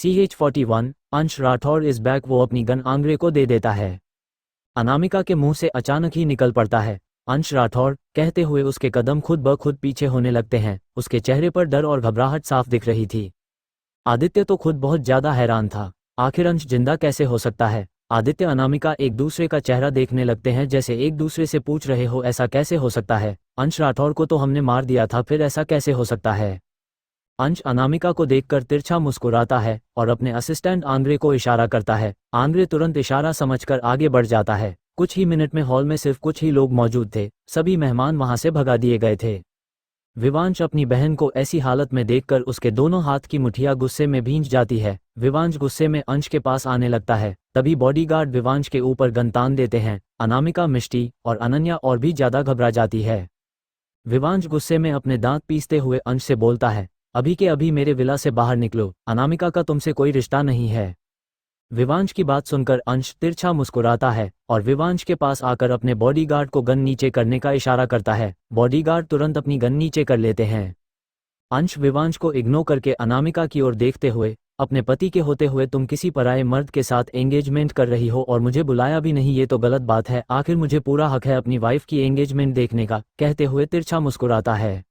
CH41 अंश Rathore is back. वो अपनी गन आंद्रे को दे देता है। अनामिका के मुंह से अचानक ही निकल पड़ता है अंश राठौर कहते हुए उसके कदम खुद ब खुद पीछे होने लगते हैं। उसके चेहरे पर डर और घबराहट साफ दिख रही थी। आदित्य तो खुद बहुत ज्यादा हैरान था। आखिर अंश जिंदा कैसे हो सकता है। आदित्य अनामिका एक दूसरे का चेहरा देखने लगते हैं, जैसे एक दूसरे से पूछ रहे हो ऐसा कैसे हो सकता है। अंश राठौर को तो हमने मार दिया था, फिर ऐसा कैसे हो सकता है। अंश अनामिका को देखकर तिरछा मुस्कुराता है और अपने असिस्टेंट आंद्रे को इशारा करता है। आंद्रे तुरंत इशारा समझकर आगे बढ़ जाता है। कुछ ही मिनट में हॉल में सिर्फ कुछ ही लोग मौजूद थे। सभी मेहमान वहां से भगा दिए गए थे। विवांश अपनी बहन को ऐसी हालत में देखकर उसके दोनों हाथ की मुठिया गुस्से में भींच जाती है। विवांश गुस्से में अंश के पास आने लगता है। तभी बॉडीगार्ड विवांश के ऊपर गन तान देते हैं। अनामिका, मिष्टी और अनन्या और भी ज्यादा घबरा जाती है। विवांश गुस्से में अपने दांत पीसते हुए अंश से बोलता है, अभी के अभी मेरे विला से बाहर निकलो। अनामिका का तुमसे कोई रिश्ता नहीं है। विवांश की बात सुनकर अंश तिरछा मुस्कुराता है और विवांश के पास आकर अपने बॉडीगार्ड को गन नीचे करने का इशारा करता है। बॉडीगार्ड तुरंत अपनी गन नीचे कर लेते हैं। अंश विवांश को इग्नोर करके अनामिका की ओर देखते हुए, अपने पति के होते हुए तुम किसी पराये मर्द के साथ एंगेजमेंट कर रही हो और मुझे बुलाया भी नहीं, ये तो गलत बात है। आखिर मुझे पूरा हक है अपनी वाइफ की एंगेजमेंट देखने का, कहते हुए तिरछा मुस्कुराता है।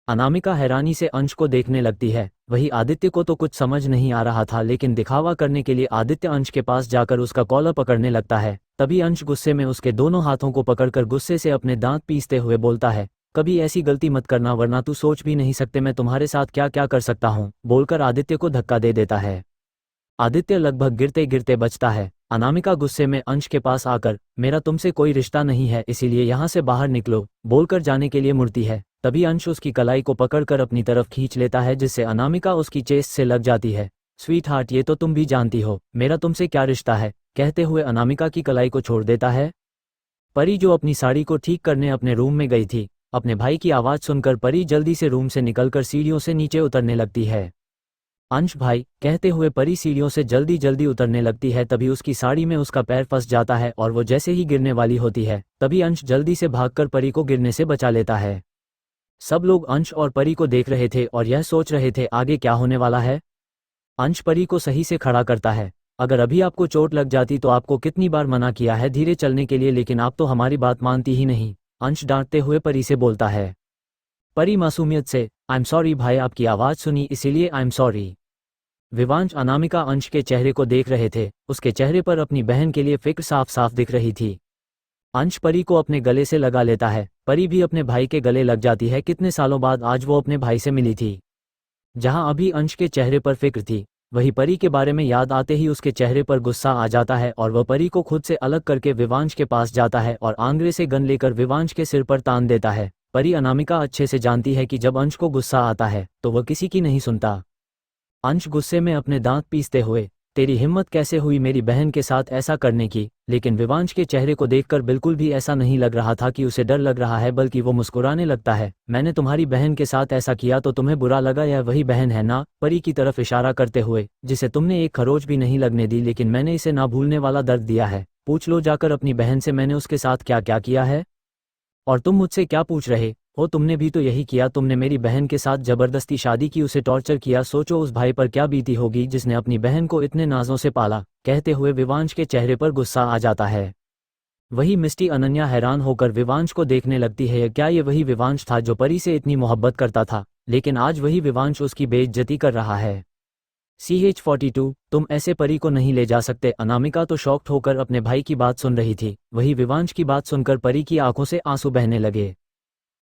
अनामिका हैरानी से अंश को देखने लगती है। वही आदित्य को तो कुछ समझ नहीं आ रहा था, लेकिन दिखावा करने के लिए आदित्य अंश के पास जाकर उसका कॉलर पकड़ने लगता है। तभी अंश गुस्से में उसके दोनों हाथों को पकड़कर गुस्से से अपने दांत पीसते हुए बोलता है, कभी ऐसी गलती मत करना वरना तू सोच भी नहीं सकते मैं तुम्हारे साथ क्या क्या कर सकता हूँ, बोलकर आदित्य को धक्का दे देता है। आदित्य लगभग गिरते गिरते बचता है। अनामिका गुस्से में अंश के पास आकर, मेरा तुमसे कोई रिश्ता नहीं है, इसीलिए यहाँ से बाहर निकलो, बोलकर जाने के लिए मुड़ती है। तभी अंश उसकी कलाई को पकड़कर अपनी तरफ खींच लेता है, जिससे अनामिका उसकी चेस्ट से लग जाती है। स्वीट हार्ट, ये तो तुम भी जानती हो मेरा तुमसे क्या रिश्ता है, कहते हुए अनामिका की कलाई को छोड़ देता है। परी, जो अपनी साड़ी को ठीक करने अपने रूम में गई थी, अपने भाई की आवाज़ सुनकर परी जल्दी से रूम से निकलकर सीढ़ियों से नीचे उतरने लगती है। अंश भाई, कहते हुए परी सीढ़ियों से जल्दी जल्दी उतरने लगती है। तभी उसकी साड़ी में उसका पैर फंस जाता है और वो जैसे ही गिरने वाली होती है, तभी अंश जल्दी से भागकर परी को गिरने से बचा लेता है। सब लोग अंश और परी को देख रहे थे और यह सोच रहे थे आगे क्या होने वाला है। अंश परी को सही से खड़ा करता है। अगर अभी आपको चोट लग जाती तो आपको कितनी बार मना किया है धीरे चलने के लिए, लेकिन आप तो हमारी बात मानती ही नहीं, अंश डांटते हुए परी से बोलता है। परी मासूमियत से, आई एम सॉरी भाई, आपकी आवाज़ सुनी इसीलिए I am sorry. Vivansh Anamika अंश के चेहरे को देख रहे थे। उसके चेहरे पर अपनी बहन के लिए फिक्र साफ साफ दिख रही थी। अंश परी को अपने गले से लगा लेता है। परी भी अपने भाई के गले लग जाती है। कितने सालों बाद आज वो अपने भाई से मिली थी। जहां अभी अंश के चेहरे पर फिक्र थी, वही परी के बारे में याद आते ही उसके चेहरे पर गुस्सा आ जाता है और वह परी को खुद से अलग करके विवांश के पास जाता है और आंगरे से गन लेकर विवांश के सिर पर तान देता है। परी अनामिका अच्छे से जानती है कि जब अंश को गुस्सा आता है तो वह किसी की नहीं सुनता। अंश गुस्से में अपने दांत पीसते हुए, तेरी हिम्मत कैसे हुई मेरी बहन के साथ ऐसा करने की। लेकिन विवांश के चेहरे को देखकर बिल्कुल भी ऐसा नहीं लग रहा था कि उसे डर लग रहा है, बल्कि वो मुस्कुराने लगता है। मैंने तुम्हारी बहन के साथ ऐसा किया तो तुम्हें बुरा लगा, यह वही बहन है ना, परी की तरफ इशारा करते हुए, जिसे तुमने एक खरोच भी नहीं लगने दी, लेकिन मैंने इसे ना भूलने वाला दर्द दिया है। पूछ लो जाकर अपनी बहन से मैंने उसके साथ क्या क्या किया है। और तुम मुझसे क्या पूछ रहे हो, तुमने भी तो यही किया। तुमने मेरी बहन के साथ जबरदस्ती शादी की, उसे टॉर्चर किया। सोचो उस भाई पर क्या बीती होगी जिसने अपनी बहन को इतने नाजों से पाला, कहते हुए विवांश के चेहरे पर गुस्सा आ जाता है। वही मिस्टी अनन्या हैरान होकर विवांश को देखने लगती है। क्या ये वही विवांश था जो परी से इतनी मोहब्बत करता था, लेकिन आज वही विवांश उसकी बेइज्जती कर रहा है। CH42, तुम ऐसे परी को नहीं ले जा सकते। अनामिका तो शॉक्ड होकर अपने भाई की बात सुन रही थी। वही विवांश की बात सुनकर परी की आंखों से आंसू बहने लगे।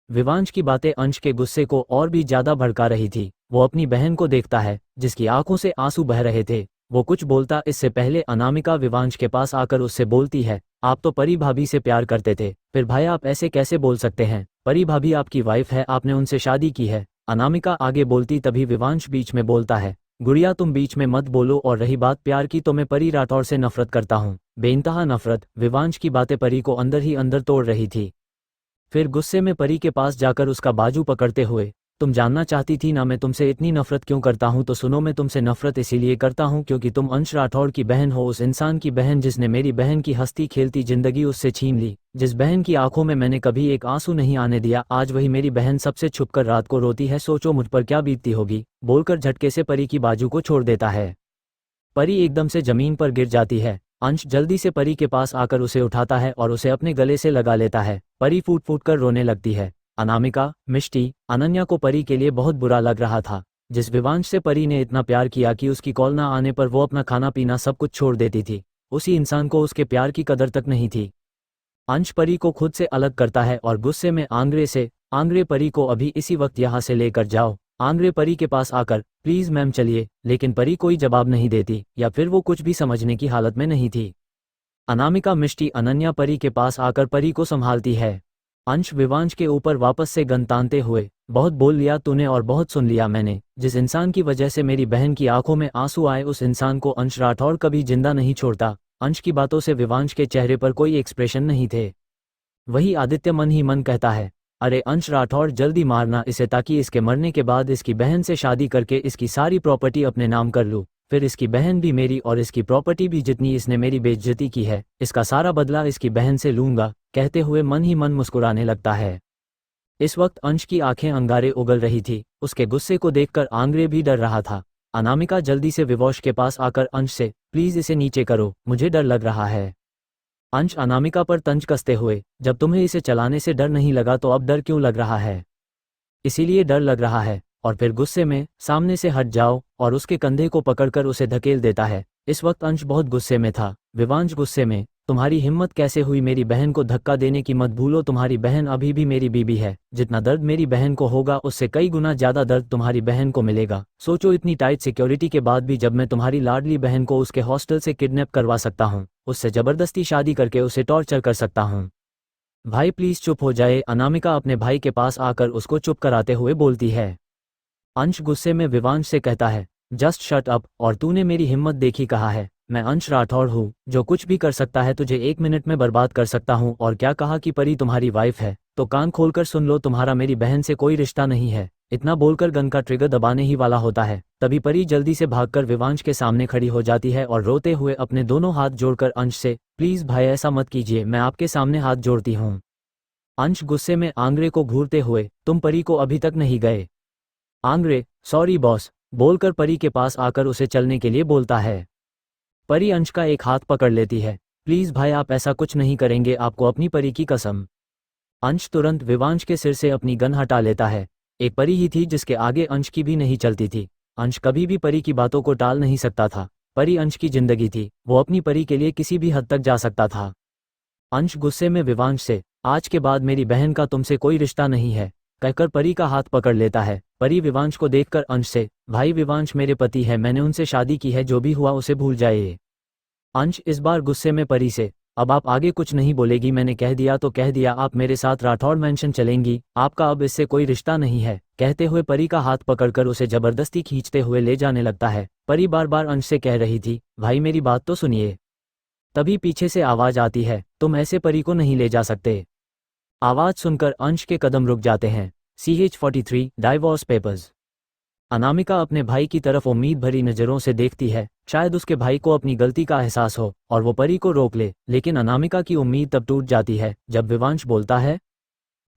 विवांश की बातें अंश के गुस्से को और भी ज्यादा भड़का रही थी। वो अपनी बहन को देखता है जिसकी आंखों से आंसू बह रहे थे। वो कुछ बोलता इससे पहले अनामिका विवांश के पास आकर उससे बोलती है, आप तो परी भाभी से प्यार करते थे, फिर भाई आप ऐसे कैसे बोल सकते हैं। परी भाभी आपकी वाइफ है, आपने उनसे शादी की है। अनामिका आगे बोलती, तभी विवांश बीच में बोलता है, गुड़िया तुम बीच में मत बोलो, और रही बात प्यार की तो मैं परी राठौर से नफरत करता हूँ, बेइंतहा नफरत। विवांश की बातें परी को अंदर ही अंदर तोड़ रही थी। फिर गुस्से में परी के पास जाकर उसका बाजू पकड़ते हुए, तुम जानना चाहती थी ना मैं तुमसे इतनी नफरत क्यों करता हूँ, तो सुनो, मैं तुमसे नफरत इसीलिए करता हूँ क्योंकि तुम अंश राठौड़ की बहन हो, उस इंसान की बहन जिसने मेरी बहन की हंसती खेलती जिंदगी उससे छीन ली, जिस बहन की आंखों में मैंने कभी एक आंसू नहीं आने दिया। आज वही मेरी बहन सबसे छुपकर रात को रोती है, सोचो मुझ पर क्या बीतती होगी, बोलकर झटके से परी की बाजू को छोड़ देता है। परी एकदम से जमीन पर गिर जाती है। अंश जल्दी से परी के पास आकर उसे उठाता है और उसे अपने गले से लगा लेता है। परी फूट फूट कर रोने लगती है। अनामिका, मिष्टी, अनन्या को परी के लिए बहुत बुरा लग रहा था। जिस विवांश से परी ने इतना प्यार किया कि उसकी कॉल ना आने पर वो अपना खाना पीना सब कुछ छोड़ देती थी, उसी इंसान को उसके प्यार की कदर तक नहीं थी। अंश परी को खुद से अलग करता है और गुस्से में आंग्रे से, आंग्रे परी को अभी इसी वक्त यहाँ से लेकर जाओ। आंग्रे परी के पास आकर, प्लीज मैम चलिए, लेकिन परी कोई जवाब नहीं देती या फिर वो कुछ भी समझने की हालत में नहीं थी। अनामिका, मिष्टी, अनन्या परी के पास आकर परी को संभालती है। अंश विवांश के ऊपर वापस से गन तानते हुए, बहुत बोल लिया तूने और बहुत सुन लिया मैंने। जिस इंसान की वजह से मेरी बहन की आंखों में आंसू आए उस इंसान को अंश राठौड़ कभी जिंदा नहीं छोड़ता। अंश की बातों से विवांश के चेहरे पर कोई एक्सप्रेशन नहीं थे। वही आदित्य मन ही मन कहता है, अरे अंश राठौड़ जल्दी मारना इसे ताकि इसके मरने के बाद इसकी बहन से शादी करके इसकी सारी प्रॉपर्टी अपने नाम कर लूँ। फिर इसकी बहन भी मेरी और इसकी प्रॉपर्टी भी जितनी इसने मेरी बेइज्जती की है इसका सारा बदला इसकी बहन से लूंगा। कहते हुए मन ही मन मुस्कुराने लगता है। इस वक्त अंश की आंखें अंगारे उगल रही थी। उसके गुस्से को देखकर आंग्रे भी डर रहा था। अनामिका जल्दी से विवोश के पास आकर अंश से, प्लीज इसे नीचे करो, मुझे डर लग रहा है। अंश अनामिका पर तंज कसते हुए, जब तुम्हें इसे चलाने से डर नहीं लगा तो अब डर क्यों लग रहा है? इसीलिए डर लग रहा है। और फिर गुस्से में, सामने से हट जाओ, और उसके कंधे को पकड़कर उसे धकेल देता है। इस वक्त अंश बहुत गुस्से में था। विवांश गुस्से में, तुम्हारी हिम्मत कैसे हुई मेरी बहन को धक्का देने की? मत भूलो तुम्हारी बहन अभी भी मेरी बीबी है। जितना दर्द मेरी बहन को होगा उससे कई गुना ज्यादा दर्द तुम्हारी बहन को मिलेगा। सोचो, इतनी टाइट सिक्योरिटी के बाद भी जब मैं तुम्हारी लाडली बहन को उसके हॉस्टल से किडनैप करवा सकता हूँ, उससे जबरदस्ती शादी करके उसे टॉर्चर कर सकता हूँ। भाई प्लीज चुप हो जाए। अनामिका अपने भाई के पास आकर उसको चुप कराते हुए बोलती है। अंश गुस्से में विवांश से कहता है, जस्ट शट अप। और तूने मेरी हिम्मत देखी? कहा है मैं अंश राठौड़ हूँ, जो कुछ भी कर सकता है तुझे 1 मिनट में बर्बाद कर सकता हूँ। और क्या कहा कि परी तुम्हारी वाइफ है? तो कान खोलकर सुन लो, तुम्हारा मेरी बहन से कोई रिश्ता नहीं है। इतना बोलकर गन का ट्रिगर दबाने ही वाला होता है, तभी परी जल्दी से भागकर विवांश के सामने खड़ी हो जाती है और रोते हुए अपने दोनों हाथ जोड़कर अंश से, प्लीज भाई ऐसा मत कीजिए, मैं आपके सामने हाथ जोड़ती हूँ। अंश गुस्से में आंग्रे को घूरते हुए, तुम परी को अभी तक नहीं गए? आंग्रे, सॉरी बॉस, बोलकर परी के पास आकर उसे चलने के लिए बोलता है। परी अंश का एक हाथ पकड़ लेती है। प्लीज भाई आप ऐसा कुछ नहीं करेंगे, आपको अपनी परी की कसम। अंश तुरंत विवांश के सिर से अपनी गन हटा लेता है। एक परी ही थी जिसके आगे अंश की भी नहीं चलती थी। अंश कभी भी परी की बातों को टाल नहीं सकता था। परी अंश की जिंदगी थी, वो अपनी परी के लिए किसी भी हद तक जा सकता था। अंश गुस्से में विवांश से, आज के बाद मेरी बहन का तुमसे कोई रिश्ता नहीं है, कहकर परी का हाथ पकड़ लेता है। परी विवांश को देखकर अंश से, भाई विवांश मेरे पति है, मैंने उनसे शादी की है, जो भी हुआ उसे भूल जाइए। अंश इस बार गुस्से में परी से, अब आप आगे कुछ नहीं बोलेगी, मैंने कह दिया तो कह दिया, आप मेरे साथ राठौड़ मैंशन चलेंगी, आपका अब इससे कोई रिश्ता नहीं है। कहते हुए परी का हाथ पकड़कर उसे जबरदस्ती खींचते हुए ले जाने लगता है। परी बार बार अंश से कह रही थी, भाई मेरी बात तो सुनिए। तभी पीछे से आवाज आती है, तुम ऐसे परी को नहीं ले जा सकते। आवाज सुनकर अंश के कदम रुक जाते हैं। CH-43 divorce papers. अनामिका अपने भाई की तरफ उम्मीद भरी नज़रों से देखती है, शायद उसके भाई को अपनी गलती का एहसास हो और वो परी को रोक ले। लेकिन अनामिका की उम्मीद तब टूट जाती है जब विवांश बोलता है,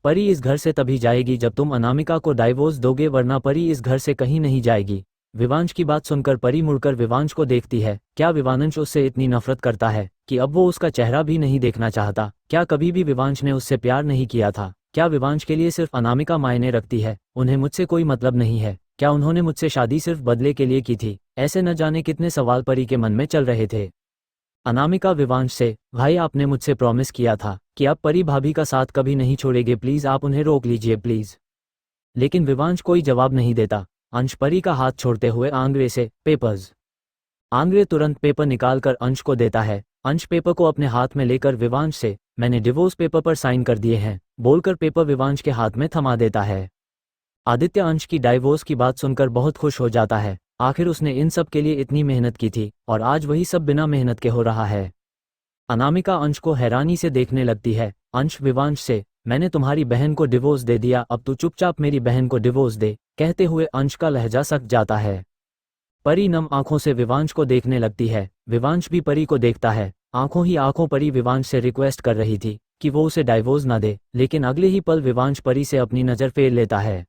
परी इस घर से तभी जाएगी जब तुम अनामिका को डाइवोर्स दोगे, वरना परी इस घर से कहीं नहीं जाएगी। विवांश की बात सुनकर परी मुड़कर विवांश को देखती है। क्या विवांश उससे इतनी नफरत करता है कि अब वो उसका चेहरा भी नहीं देखना चाहता? क्या कभी भी विवांश ने उससे प्यार नहीं किया था? क्या विवांश के लिए सिर्फ अनामिका मायने रखती है? उन्हें मुझसे कोई मतलब नहीं है? क्या उन्होंने मुझसे शादी सिर्फ बदले के लिए की थी? ऐसे न जाने कितने सवाल परी के मन में चल रहे थे। अनामिका विवांश से, भाई आपने मुझसे प्रॉमिस किया था कि आप परी भाभी का साथ कभी नहीं छोड़ेंगे, प्लीज आप उन्हें रोक लीजिए प्लीज। लेकिन विवांश कोई जवाब नहीं देता। अंश परी का हाथ छोड़ते हुए आंग्रे से, पेपर्स। आंग्रे तुरंत पेपर निकालकर अंश को देता है। अंश पेपर को अपने हाथ में लेकर विवांश से, मैंने डिवोर्स पेपर पर साइन कर दिए हैं, बोलकर पेपर विवांश के हाथ में थमा देता है। आदित्य अंश की डाइवोर्स की बात सुनकर बहुत खुश हो जाता है। आखिर उसने इन सब के लिए इतनी मेहनत की थी और आज वही सब बिना मेहनत के हो रहा है। अनामिका अंश को हैरानी से देखने लगती है। अंश विवांश से, मैंने तुम्हारी बहन को डिवोर्स दे दिया, अब तू चुपचाप मेरी बहन को डिवोर्स दे। कहते हुए अंश का लहजा सक जाता है। परी नम आंखों से विवांश को देखने लगती है। विवांश भी परी को देखता है। आंखों ही आंखों परी विवांश से रिक्वेस्ट कर रही थी कि वो उसे डाइवोर्स ना दे, लेकिन अगले ही पल विवांश परी से अपनी नज़र फेर लेता है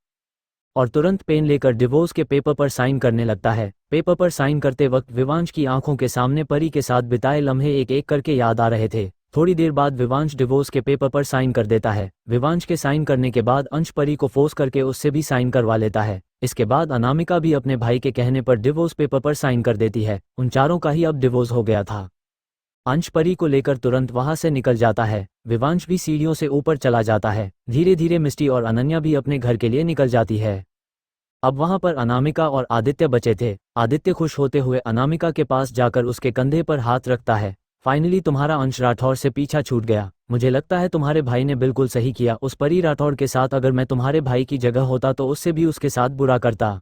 और तुरंत पेन लेकर डिवोर्स के पेपर पर साइन करने लगता है। पेपर पर साइन करते वक्त विवांश की आंखों के सामने परी के साथ बिताए लम्हे एक एक करके याद आ रहे थे। थोड़ी देर बाद विवांश डिवोर्स के पेपर पर साइन कर देता है। विवांश के साइन करने के बाद अंश परी को फोर्स करके उससे भी साइन करवा लेता है। इसके बाद अनामिका भी अपने भाई के कहने पर डिवोर्स पेपर पर साइन कर देती है। उन चारों का ही अब डिवोर्स हो गया था। अंश परी को लेकर तुरंत वहां से निकल जाता है। विवांश भी सीढ़ियों से ऊपर चला जाता है। धीरे धीरे मिष्टी और अनन्या भी अपने घर के लिए निकल जाती है। अब वहां पर अनामिका और आदित्य बचे थे। आदित्य खुश होते हुए अनामिका के पास जाकर उसके कंधे पर हाथ रखता है। फाइनली तुम्हारा अंश राठौर से पीछा छूट गया। मुझे लगता है तुम्हारे भाई ने बिल्कुल सही किया उस परी राठौर के साथ। अगर मैं तुम्हारे भाई की जगह होता तो उससे भी उसके साथ बुरा करता।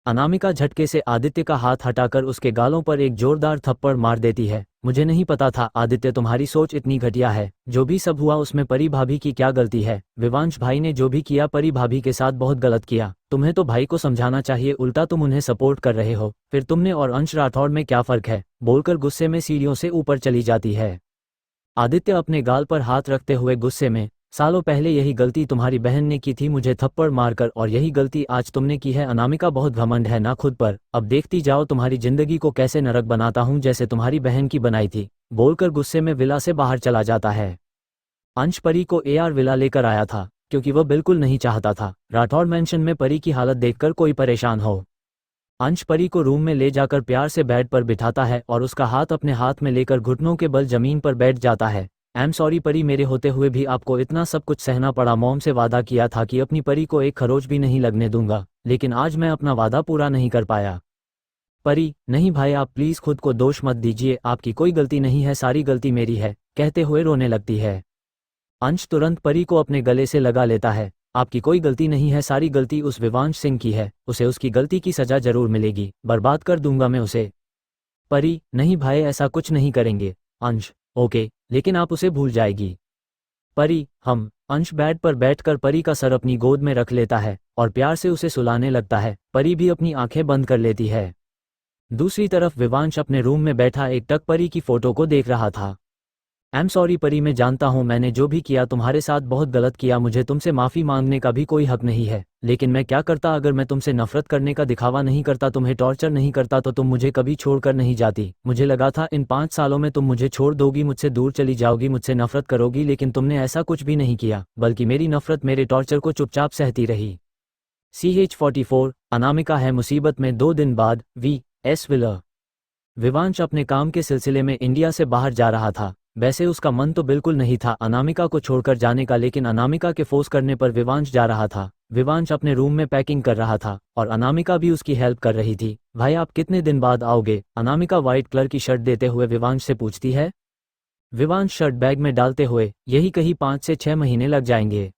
अनामिका झटके से आदित्य का हाथ हटाकर उसके गालों पर एक जोरदार थप्पड़ मार देती है। मुझे नहीं पता था आदित्य तुम्हारी सोच इतनी घटिया है। जो भी सब हुआ उसमें परी भाभी की क्या गलती है। विवांश भाई ने जो भी किया परी भाभी के साथ बहुत गलत किया। तुम्हें तो भाई को समझाना चाहिए, उल्टा तुम उन्हें सपोर्ट कर रहे हो। फिर तुमने और अंश राठौड़ में क्या फर्क है, बोलकर गुस्से में सीढ़ियों से ऊपर चली जाती है। आदित्य अपने गाल पर हाथ रखते हुए गुस्से में, सालों पहले यही गलती तुम्हारी बहन ने की थी, मुझे थप्पड़ मारकर, और यही गलती आज तुमने की है। अनामिका बहुत घमंड है ना खुद पर। अब देखती जाओ तुम्हारी जिंदगी को कैसे नरक बनाता हूँ जैसे तुम्हारी बहन की बनाई थी, बोलकर गुस्से में विला से बाहर चला जाता है। अंश परी को एआर विला लेकर आया था क्योंकि वह बिल्कुल नहीं चाहता था राठौड़ मैंशन में परी की हालत देखकर कोई परेशान हो। अंश परी को रूम में ले जाकर प्यार से बेड पर बिठाता है और उसका हाथ अपने हाथ में लेकर घुटनों के बल जमीन पर बैठ जाता है। आई एम सॉरी परी, मेरे होते हुए भी आपको इतना सब कुछ सहना पड़ा। मॉम से वादा किया था कि अपनी परी को एक खरोच भी नहीं लगने दूंगा, लेकिन आज मैं अपना वादा पूरा नहीं कर पाया। परी, नहीं भाई आप प्लीज खुद को दोष मत दीजिए, आपकी कोई गलती नहीं है, सारी गलती मेरी है, कहते हुए रोने लगती है। अंश तुरंत परी को अपने गले से लगा लेता है। आपकी कोई गलती नहीं है, सारी गलती उस विवांश सिंह की है, उसे उसकी गलती की सजा जरूर मिलेगी, बर्बाद कर दूंगा मैं उसे। परी, नहीं भाई ऐसा कुछ नहीं करेंगे। अंश, ओके, लेकिन आप उसे भूल जाएगी। परी, हम। अंश बेड पर बैठकर परी का सर अपनी गोद में रख लेता है और प्यार से उसे सुलाने लगता है। परी भी अपनी आंखें बंद कर लेती है। दूसरी तरफ विवांश अपने रूम में बैठा एक टक परी की फोटो को देख रहा था। आई एम सॉरी परी, मैं जानता हूँ मैंने जो भी किया तुम्हारे साथ बहुत गलत किया, मुझे तुमसे माफ़ी मांगने का भी कोई हक नहीं है, लेकिन मैं क्या करता अगर मैं तुमसे नफरत करने का दिखावा नहीं करता, तुम्हें टॉर्चर नहीं करता तो तुम मुझे कभी छोड़कर नहीं जाती। मुझे लगा था इन 5 सालों में तुम मुझे छोड़ दोगी, मुझसे दूर चली जाओगी, मुझसे नफरत करोगी, लेकिन तुमने ऐसा कुछ भी नहीं किया, बल्कि मेरी नफरत मेरे टॉर्चर को चुपचाप सहती रही। CH44 अनामिका है मुसीबत में। 2 दिन बाद VS विला। विवांश अपने काम के सिलसिले में इंडिया से बाहर जा रहा था। वैसे उसका मन तो बिल्कुल नहीं था अनामिका को छोड़कर जाने का, लेकिन अनामिका के फोर्स करने पर विवांश जा रहा था। विवांश अपने रूम में पैकिंग कर रहा था और अनामिका भी उसकी हेल्प कर रही थी। भाई आप कितने दिन बाद आओगे, अनामिका व्हाइट कलर की शर्ट देते हुए विवांश से पूछती है। विवांश शर्ट बैग में डालते हुए, यही कहीं 5 से 6 महीने लग जाएंगे।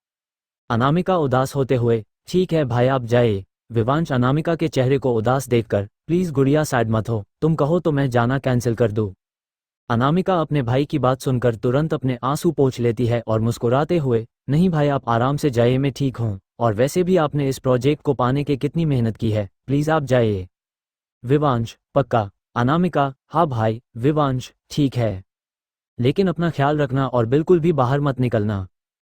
अनामिका उदास होते हुए, ठीक है भाई आप जाए। विवांश अनामिका के चेहरे को उदास देखकर, प्लीज गुड़िया साइड मत हो, तुम कहो तो मैं जाना कैंसिल कर दूं। अनामिका अपने भाई की बात सुनकर तुरंत अपने आंसू पोंछ लेती है और मुस्कुराते हुए, नहीं भाई आप आराम से जाइए, मैं ठीक हूँ, और वैसे भी आपने इस प्रोजेक्ट को पाने के कितनी मेहनत की है, प्लीज आप जाइए। विवांश, पक्का। अनामिका, हाँ भाई। विवांश, ठीक है, लेकिन अपना ख्याल रखना और बिल्कुल भी बाहर मत निकलना,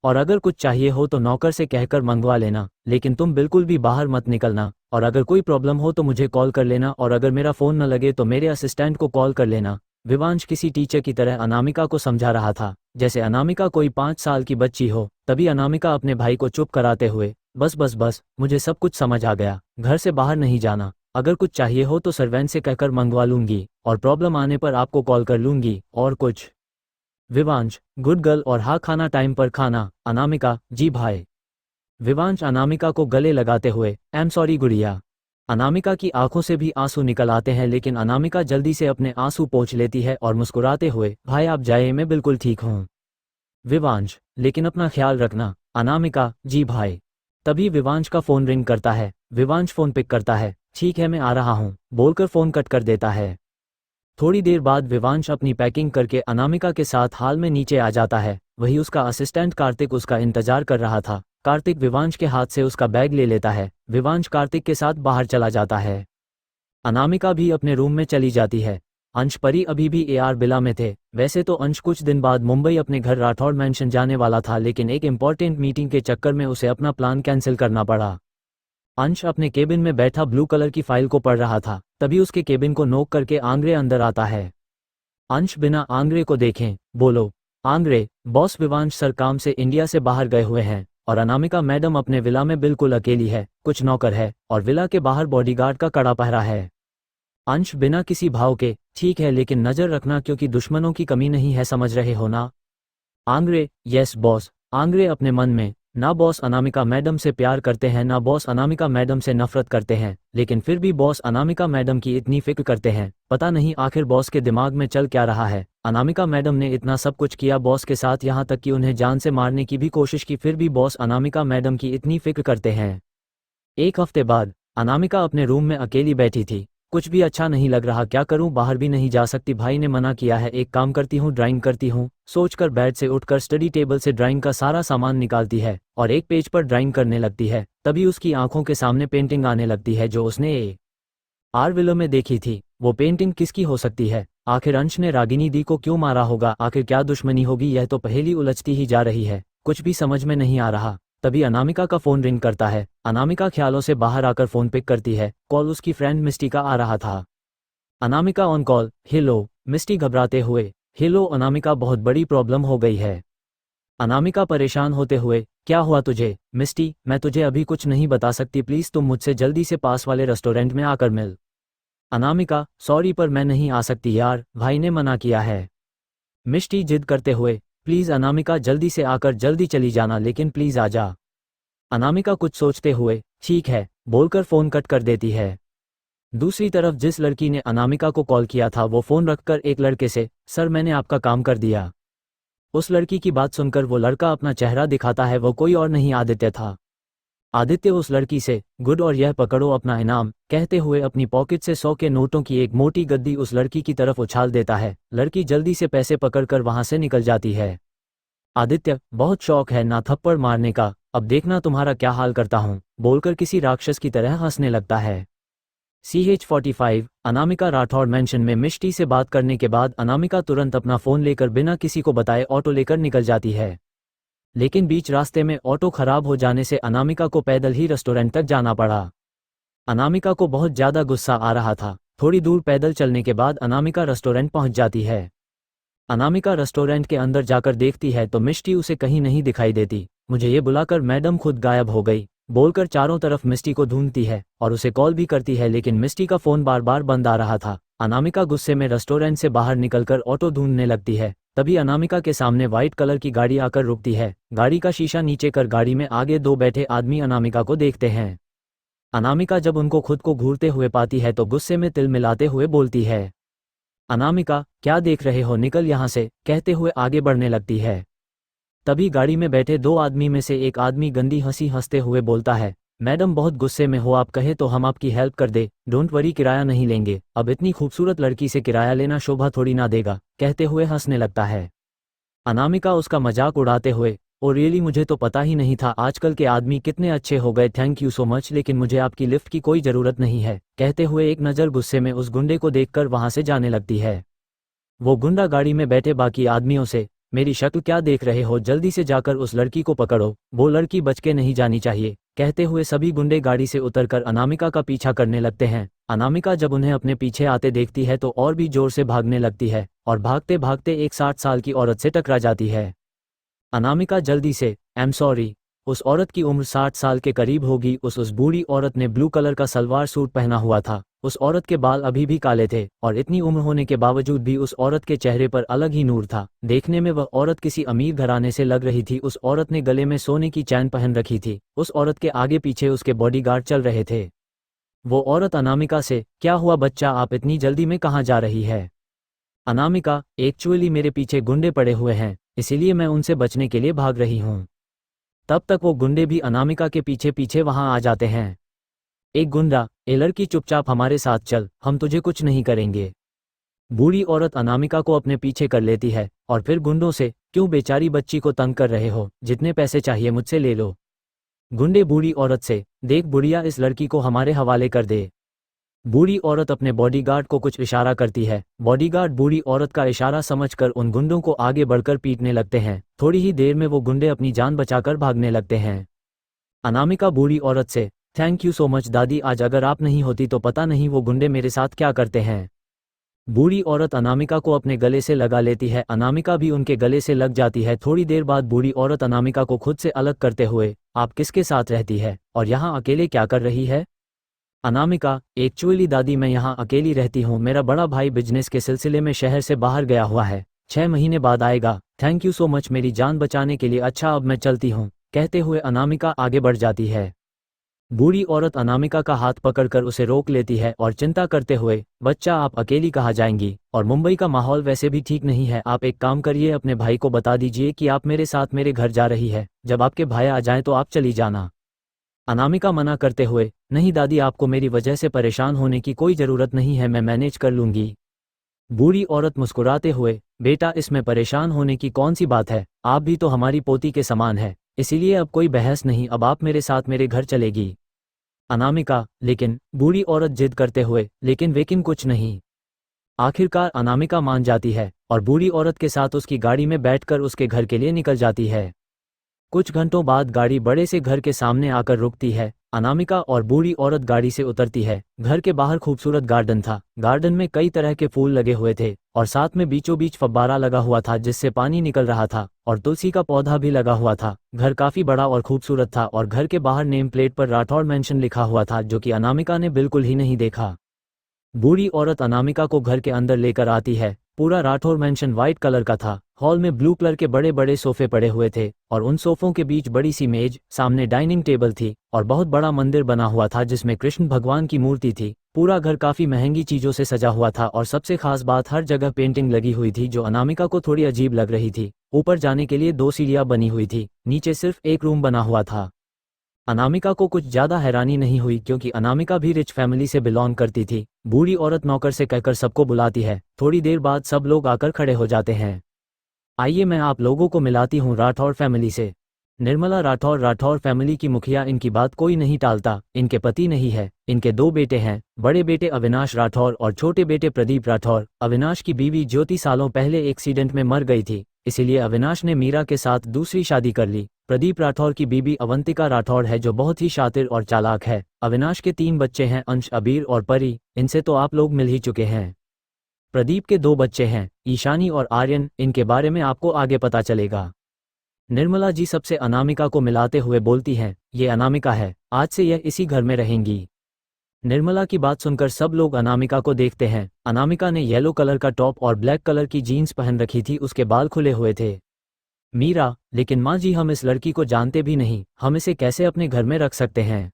और अगर कुछ चाहिए हो तो नौकर से कहकर मंगवा लेना, लेकिन तुम बिल्कुल भी बाहर मत निकलना, और अगर कोई प्रॉब्लम हो तो मुझे कॉल कर लेना, और अगर मेरा फ़ोन न लगे तो मेरे असिस्टेंट को कॉल कर लेना। विवांश किसी टीचर की तरह अनामिका को समझा रहा था, जैसे अनामिका कोई 5 साल की बच्ची हो। तभी अनामिका अपने भाई को चुप कराते हुए, बस बस बस, मुझे सब कुछ समझ आ गया, घर से बाहर नहीं जाना, अगर कुछ चाहिए हो तो सर्वेंट से कहकर मंगवा लूंगी, और प्रॉब्लम आने पर आपको कॉल कर लूंगी, और कुछ। विवांश, गुड गर्ल, और हाँ खाना टाइम पर खाना। अनामिका, जी भाई। विवांश अनामिका को गले लगाते हुए, आई एम सॉरी गुड़िया। अनामिका की आंखों से भी आंसू निकल आते हैं, लेकिन अनामिका जल्दी से अपने आंसू पोंछ लेती है और मुस्कुराते हुए, भाई आप जाइए, मैं बिल्कुल ठीक हूँ। विवांश, लेकिन अपना ख्याल रखना। अनामिका, जी भाई। तभी विवांश का फोन रिंग करता है। विवांश फोन पिक करता है, ठीक है मैं आ रहा हूँ, बोलकर फोन कट कर देता है। थोड़ी देर बाद विवांश अपनी पैकिंग करके अनामिका के साथ हाल में नीचे आ जाता है। वही उसका असिस्टेंट कार्तिक उसका इंतजार कर रहा था। कार्तिक विवांश के हाथ से उसका बैग ले लेता है। विवांश कार्तिक के साथ बाहर चला जाता है। अनामिका भी अपने रूम में चली जाती है। अंश परी अभी भी AR बिला में थे। वैसे तो अंश कुछ दिन बाद मुंबई अपने घर राठौड़ मैंशन जाने वाला था, लेकिन एक इम्पॉर्टेंट मीटिंग के चक्कर में उसे अपना प्लान कैंसिल करना पड़ा। अंश अपने केबिन में बैठा ब्लू कलर की फाइल को पढ़ रहा था, तभी उसके केबिन को नोक करके आंग्रे अंदर आता है। अंश बिना आंग्रे को देखें बोलो, आंग्रे, बॉस विवांश सर काम से इंडिया से बाहर गए हुए हैं और अनामिका मैडम अपने विला में बिल्कुल अकेली है, कुछ नौकर है और विला के बाहर बॉडीगार्ड का कड़ा पहरा है। अंश बिना किसी भाव के, ठीक है लेकिन नजर रखना क्योंकि दुश्मनों की कमी नहीं है, समझ रहे हो ना? Angre, yes boss. आंग्रे अपने मन में, ना बॉस अनामिका मैडम से प्यार करते हैं ना बॉस अनामिका मैडम से नफरत करते हैं, लेकिन फिर भी बॉस अनामिका मैडम की इतनी फिक्र करते हैं। पता नहीं आखिर बॉस के दिमाग में चल क्या रहा है। अनामिका मैडम ने इतना सब कुछ किया बॉस के साथ, यहाँ तक कि उन्हें जान से मारने की भी कोशिश की, फिर भी बॉस अनामिका मैडम की इतनी फिक्र करते हैं। एक हफ्ते बाद अनामिका अपने रूम में अकेली बैठी थी। कुछ भी अच्छा नहीं लग रहा, क्या करूं, बाहर भी नहीं जा सकती, भाई ने मना किया है, एक काम करती हूं ड्राइंग करती हूं। सोचकर बेड से उठकर स्टडी टेबल से ड्राइंग का सारा सामान निकालती है और एक पेज पर ड्राइंग करने लगती है। तभी उसकी आंखों के सामने पेंटिंग आने लगती है जो उसने आर विलो में देखी थी। वो पेंटिंग किसकी हो सकती है? आखिर अंश ने रागिनी दी को क्यों मारा होगा? आखिर क्या दुश्मनी होगी? यह तो पहेली उलझती ही जा रही है, कुछ भी समझ में नहीं आ रहा। तभी अनामिका का फोन रिंग करता है। अनामिका ख्यालों से बाहर आकर फोन पिक करती है। कॉल उसकी फ्रेंड मिस्टी का आ रहा था। Anamika on call, hello. Misti घबराते हुए, हेलो अनामिका, बहुत बड़ी प्रॉब्लम हो गई है। अनामिका परेशान होते हुए, क्या हुआ तुझे? मिस्टी, मैं तुझे अभी कुछ नहीं बता सकती, प्लीज तुम मुझसे जल्दी से पास वाले रेस्टोरेंट में आकर मिल। अनामिका, सॉरी पर मैं नहीं आ सकती यार, भाई ने मना किया है। मिस्टी जिद करते हुए, प्लीज अनामिका जल्दी से आकर जल्दी चली जाना, लेकिन प्लीज आ जा। अनामिका कुछ सोचते हुए, ठीक है बोलकर फोन कट कर देती है। दूसरी तरफ जिस लड़की ने अनामिका को कॉल किया था वो फोन रखकर एक लड़के से, सर मैंने आपका काम कर दिया। उस लड़की की बात सुनकर वो लड़का अपना चेहरा दिखाता है, वो कोई और नहीं आदित्य था। आदित्य उस लड़की से, गुड और यह पकड़ो अपना इनाम, कहते हुए अपनी पॉकेट से 100 के नोटों की एक मोटी गद्दी उस लड़की की तरफ उछाल देता है। लड़की जल्दी से पैसे पकड़कर वहां से निकल जाती है। आदित्य, बहुत शौक है ना थप्पड़ मारने का, अब देखना तुम्हारा क्या हाल करता हूं, बोलकर किसी राक्षस की तरह हंसने लगता है। CH45 अनामिका राठौड़ मेंशन में मिष्टी से बात करने के बाद अनामिका तुरंत अपना फोन लेकर बिना किसी को बताए ऑटो लेकर निकल जाती है। लेकिन बीच रास्ते में ऑटो खराब हो जाने से अनामिका को पैदल ही रेस्टोरेंट तक जाना पड़ा। अनामिका को बहुत ज्यादा गुस्सा आ रहा था। थोड़ी दूर पैदल चलने के बाद अनामिका रेस्टोरेंट पहुंच जाती है। अनामिका रेस्टोरेंट के अंदर जाकर देखती है तो मिष्टी उसे कहीं नहीं दिखाई देती। मुझे ये बुलाकर मैडम खुद गायब हो गई, बोलकर चारों तरफ मिष्टी को ढूंढती है और उसे कॉल भी करती है, लेकिन मिष्टी का फोन बार बार बंद आ रहा था। अनामिका गुस्से में रेस्टोरेंट से बाहर निकलकर ऑटो ढूंढने लगती है। तभी अनामिका के सामने व्हाइट कलर की गाड़ी आकर रुकती है। गाड़ी का शीशा नीचे कर गाड़ी में आगे दो बैठे आदमी अनामिका को देखते हैं। अनामिका जब उनको खुद को घूरते हुए पाती है तो गुस्से में तिल मिलाते हुए बोलती है, अनामिका क्या देख रहे हो, निकल यहाँ से, कहते हुए आगे बढ़ने लगती है। तभी गाड़ी में बैठे दो आदमी में से एक आदमी गंदी हंसी हंसते हुए बोलता है, मैडम बहुत गुस्से में हो, आप कहे तो हम आपकी हेल्प कर दे, डोंट वरी किराया नहीं लेंगे, अब इतनी खूबसूरत लड़की से किराया लेना शोभा थोड़ी ना देगा, कहते हुए हंसने लगता है। अनामिका उसका मजाक उड़ाते हुए, ओ रियली, मुझे तो पता ही नहीं था आजकल के आदमी कितने अच्छे हो गए, थैंक यू सो मच, लेकिन मुझे आपकी लिफ्ट की कोई ज़रूरत नहीं है, कहते हुए एक नज़र गुस्से में उस गुंडे को देखकर वहां से जाने लगती है। वो गुंडा गाड़ी में बैठे बाकी आदमियों से, मेरी शक्ल क्या देख रहे हो, जल्दी से जाकर उस लड़की को पकड़ो, वो लड़की बच के नहीं जानी चाहिए, कहते हुए सभी गुंडे गाड़ी से उतरकर अनामिका का पीछा करने लगते हैं। अनामिका जब उन्हें अपने पीछे आते देखती है तो और भी जोर से भागने लगती है और भागते भागते एक 60 साल की औरत से टकरा जाती है। अनामिका जल्दी से, आई एम सॉरी। उस औरत की उम्र 60 साल के करीब होगी। उस बूढ़ी औरत ने ब्लू कलर का सलवार सूट पहना हुआ था। उस औरत के बाल अभी भी काले थे और इतनी उम्र होने के बावजूद भी उस औरत के चेहरे पर अलग ही नूर था। देखने में वह औरत किसी अमीर घराने से लग रही थी। उस औरत ने गले में सोने की चैन पहन रखी थी। उस औरत के आगे पीछे उसके बॉडीगार्ड चल रहे थे। वो औरत अनामिका से, क्या हुआ बच्चा, आप इतनी जल्दी में कहाँ जा रही है? अनामिका, एक्चुअली मेरे पीछे गुंडे पड़े हुए हैं, इसीलिए मैं उनसे बचने के लिए भाग रही हूँ। तब तक वो गुंडे भी अनामिका के पीछे पीछे वहां आ जाते हैं। एक गुंडा, ए लड़की चुपचाप हमारे साथ चल, हम तुझे कुछ नहीं करेंगे। बूढ़ी औरत अनामिका को अपने पीछे कर लेती है और फिर गुंडों से, क्यों बेचारी बच्ची को तंग कर रहे हो, जितने पैसे चाहिए मुझसे ले लो। गुंडे बूढ़ी औरत से, देख बुढ़िया, इस लड़की को हमारे हवाले कर दे। बूढ़ी औरत अपने बॉडीगार्ड को कुछ इशारा करती है। बॉडीगार्ड बूढ़ी औरत का इशारा समझकर उन गुंडों को आगे बढ़कर पीटने लगते हैं। थोड़ी ही देर में वो गुंडे अपनी जान बचाकर भागने लगते हैं। अनामिका बूढ़ी औरत से, थैंक यू सो मच दादी, आज अगर आप नहीं होती तो पता नहीं वो गुंडे मेरे साथ क्या करते हैं। बूढ़ी औरत अनामिका को अपने गले से लगा लेती है, अनामिका भी उनके गले से लग जाती है। थोड़ी देर बाद बूढ़ी औरत अनामिका को खुद से अलग करते हुए, आप किसके साथ रहती है और यहाँ अकेले क्या कर रही है? अनामिका, एक्चुअली दादी मैं यहाँ अकेली रहती हूँ, मेरा बड़ा भाई बिजनेस के सिलसिले में शहर से बाहर गया हुआ है, 6 महीने बाद आएगा। थैंक यू सो मच मेरी जान बचाने के लिए, अच्छा अब मैं चलती हूँ, कहते हुए अनामिका आगे बढ़ जाती है। बूढ़ी औरत अनामिका का हाथ पकड़कर उसे रोक लेती है और चिंता करते हुए, बच्चा आप अकेली कहाँ जाएंगी, और मुंबई का माहौल वैसे भी ठीक नहीं है, आप एक काम करिए अपने भाई को बता दीजिए कि आप मेरे साथ मेरे घर जा रही है, जब आपके भाई आ जाएं तो आप चली जाना। अनामिका मना करते हुए, नहीं दादी आपको मेरी वजह से परेशान होने की कोई ज़रूरत नहीं है, मैं मैनेज कर लूंगी। बूढ़ी औरत मुस्कुराते हुए, बेटा इसमें परेशान होने की कौन सी बात है, आप भी तो हमारी पोती के समान है, इसीलिए अब कोई बहस नहीं, अब आप मेरे साथ मेरे घर चलेगी। अनामिका, लेकिन बूढ़ी औरत जिद करते हुए, लेकिन कुछ नहीं। आखिरकार अनामिका मान जाती है और बूढ़ी औरत के साथ उसकी गाड़ी में बैठकर उसके घर के लिए निकल जाती है। कुछ घंटों बाद गाड़ी बड़े से घर के सामने आकर रुकती है। अनामिका और बूढ़ी औरत गाड़ी से उतरती है। घर के बाहर खूबसूरत गार्डन था, गार्डन में कई तरह के फूल लगे हुए थे और साथ में बीचों बीच फव्वारा लगा हुआ था जिससे पानी निकल रहा था, और तुलसी का पौधा भी लगा हुआ था। घर काफी बड़ा और खूबसूरत था और घर के बाहर नेम प्लेट पर राठौड़ मेंशन लिखा हुआ था, जो कि अनामिका ने बिल्कुल ही नहीं देखा। बूढ़ी औरत अनामिका को घर के अंदर लेकर आती है। पूरा राठौर मैंशन व्हाइट कलर का था। हॉल में ब्लू कलर के बड़े बड़े सोफे पड़े हुए थे और उन सोफों के बीच बड़ी सी मेज, सामने डाइनिंग टेबल थी और बहुत बड़ा मंदिर बना हुआ था जिसमें कृष्ण भगवान की मूर्ति थी। पूरा घर काफी महंगी चीजों से सजा हुआ था और सबसे खास बात, हर जगह पेंटिंग लगी हुई थी जो अनामिका को थोड़ी अजीब लग रही थी। ऊपर जाने के लिए 2 सीढ़ियां बनी हुई थी, नीचे सिर्फ एक रूम बना हुआ था। अनामिका को कुछ ज्यादा हैरानी नहीं हुई क्योंकि अनामिका भी रिच फैमिली से बिलोंग करती थी। बूढ़ी औरत नौकर से कहकर सबको बुलाती है। थोड़ी देर बाद सब लोग आकर खड़े हो जाते हैं। आइए मैं आप लोगों को मिलाती हूँ राठौर फैमिली से। निर्मला राठौर, राठौर फैमिली की मुखिया। इनकी बात कोई नहीं टालता। इनके पति नहीं है, इनके 2 बेटे हैं, बड़े बेटे अविनाश राठौर और छोटे बेटे प्रदीप राठौर। अविनाश की बीवी ज्योति सालों पहले एक्सीडेंट में मर गई थी, इसीलिए अविनाश ने मीरा के साथ दूसरी शादी कर ली। प्रदीप राठौर की बीबी अवंतिका राठौर है जो बहुत ही शातिर और चालाक है। अविनाश के 3 बच्चे हैं, अंश, अबीर और परी। इनसे तो आप लोग मिल ही चुके हैं। प्रदीप के 2 बच्चे हैं, ईशानी और आर्यन। इनके बारे में आपको आगे पता चलेगा। निर्मला जी सबसे अनामिका को मिलाते हुए बोलती हैं, ये अनामिका है, आज से यह इसी घर में रहेंगी। निर्मला की बात सुनकर सब लोग अनामिका को देखते हैं। अनामिका ने येलो कलर का टॉप और ब्लैक कलर की जीन्स पहन रखी थी, उसके बाल खुले हुए थे। मीरा, लेकिन माँ जी हम इस लड़की को जानते भी नहीं, हम इसे कैसे अपने घर में रख सकते हैं?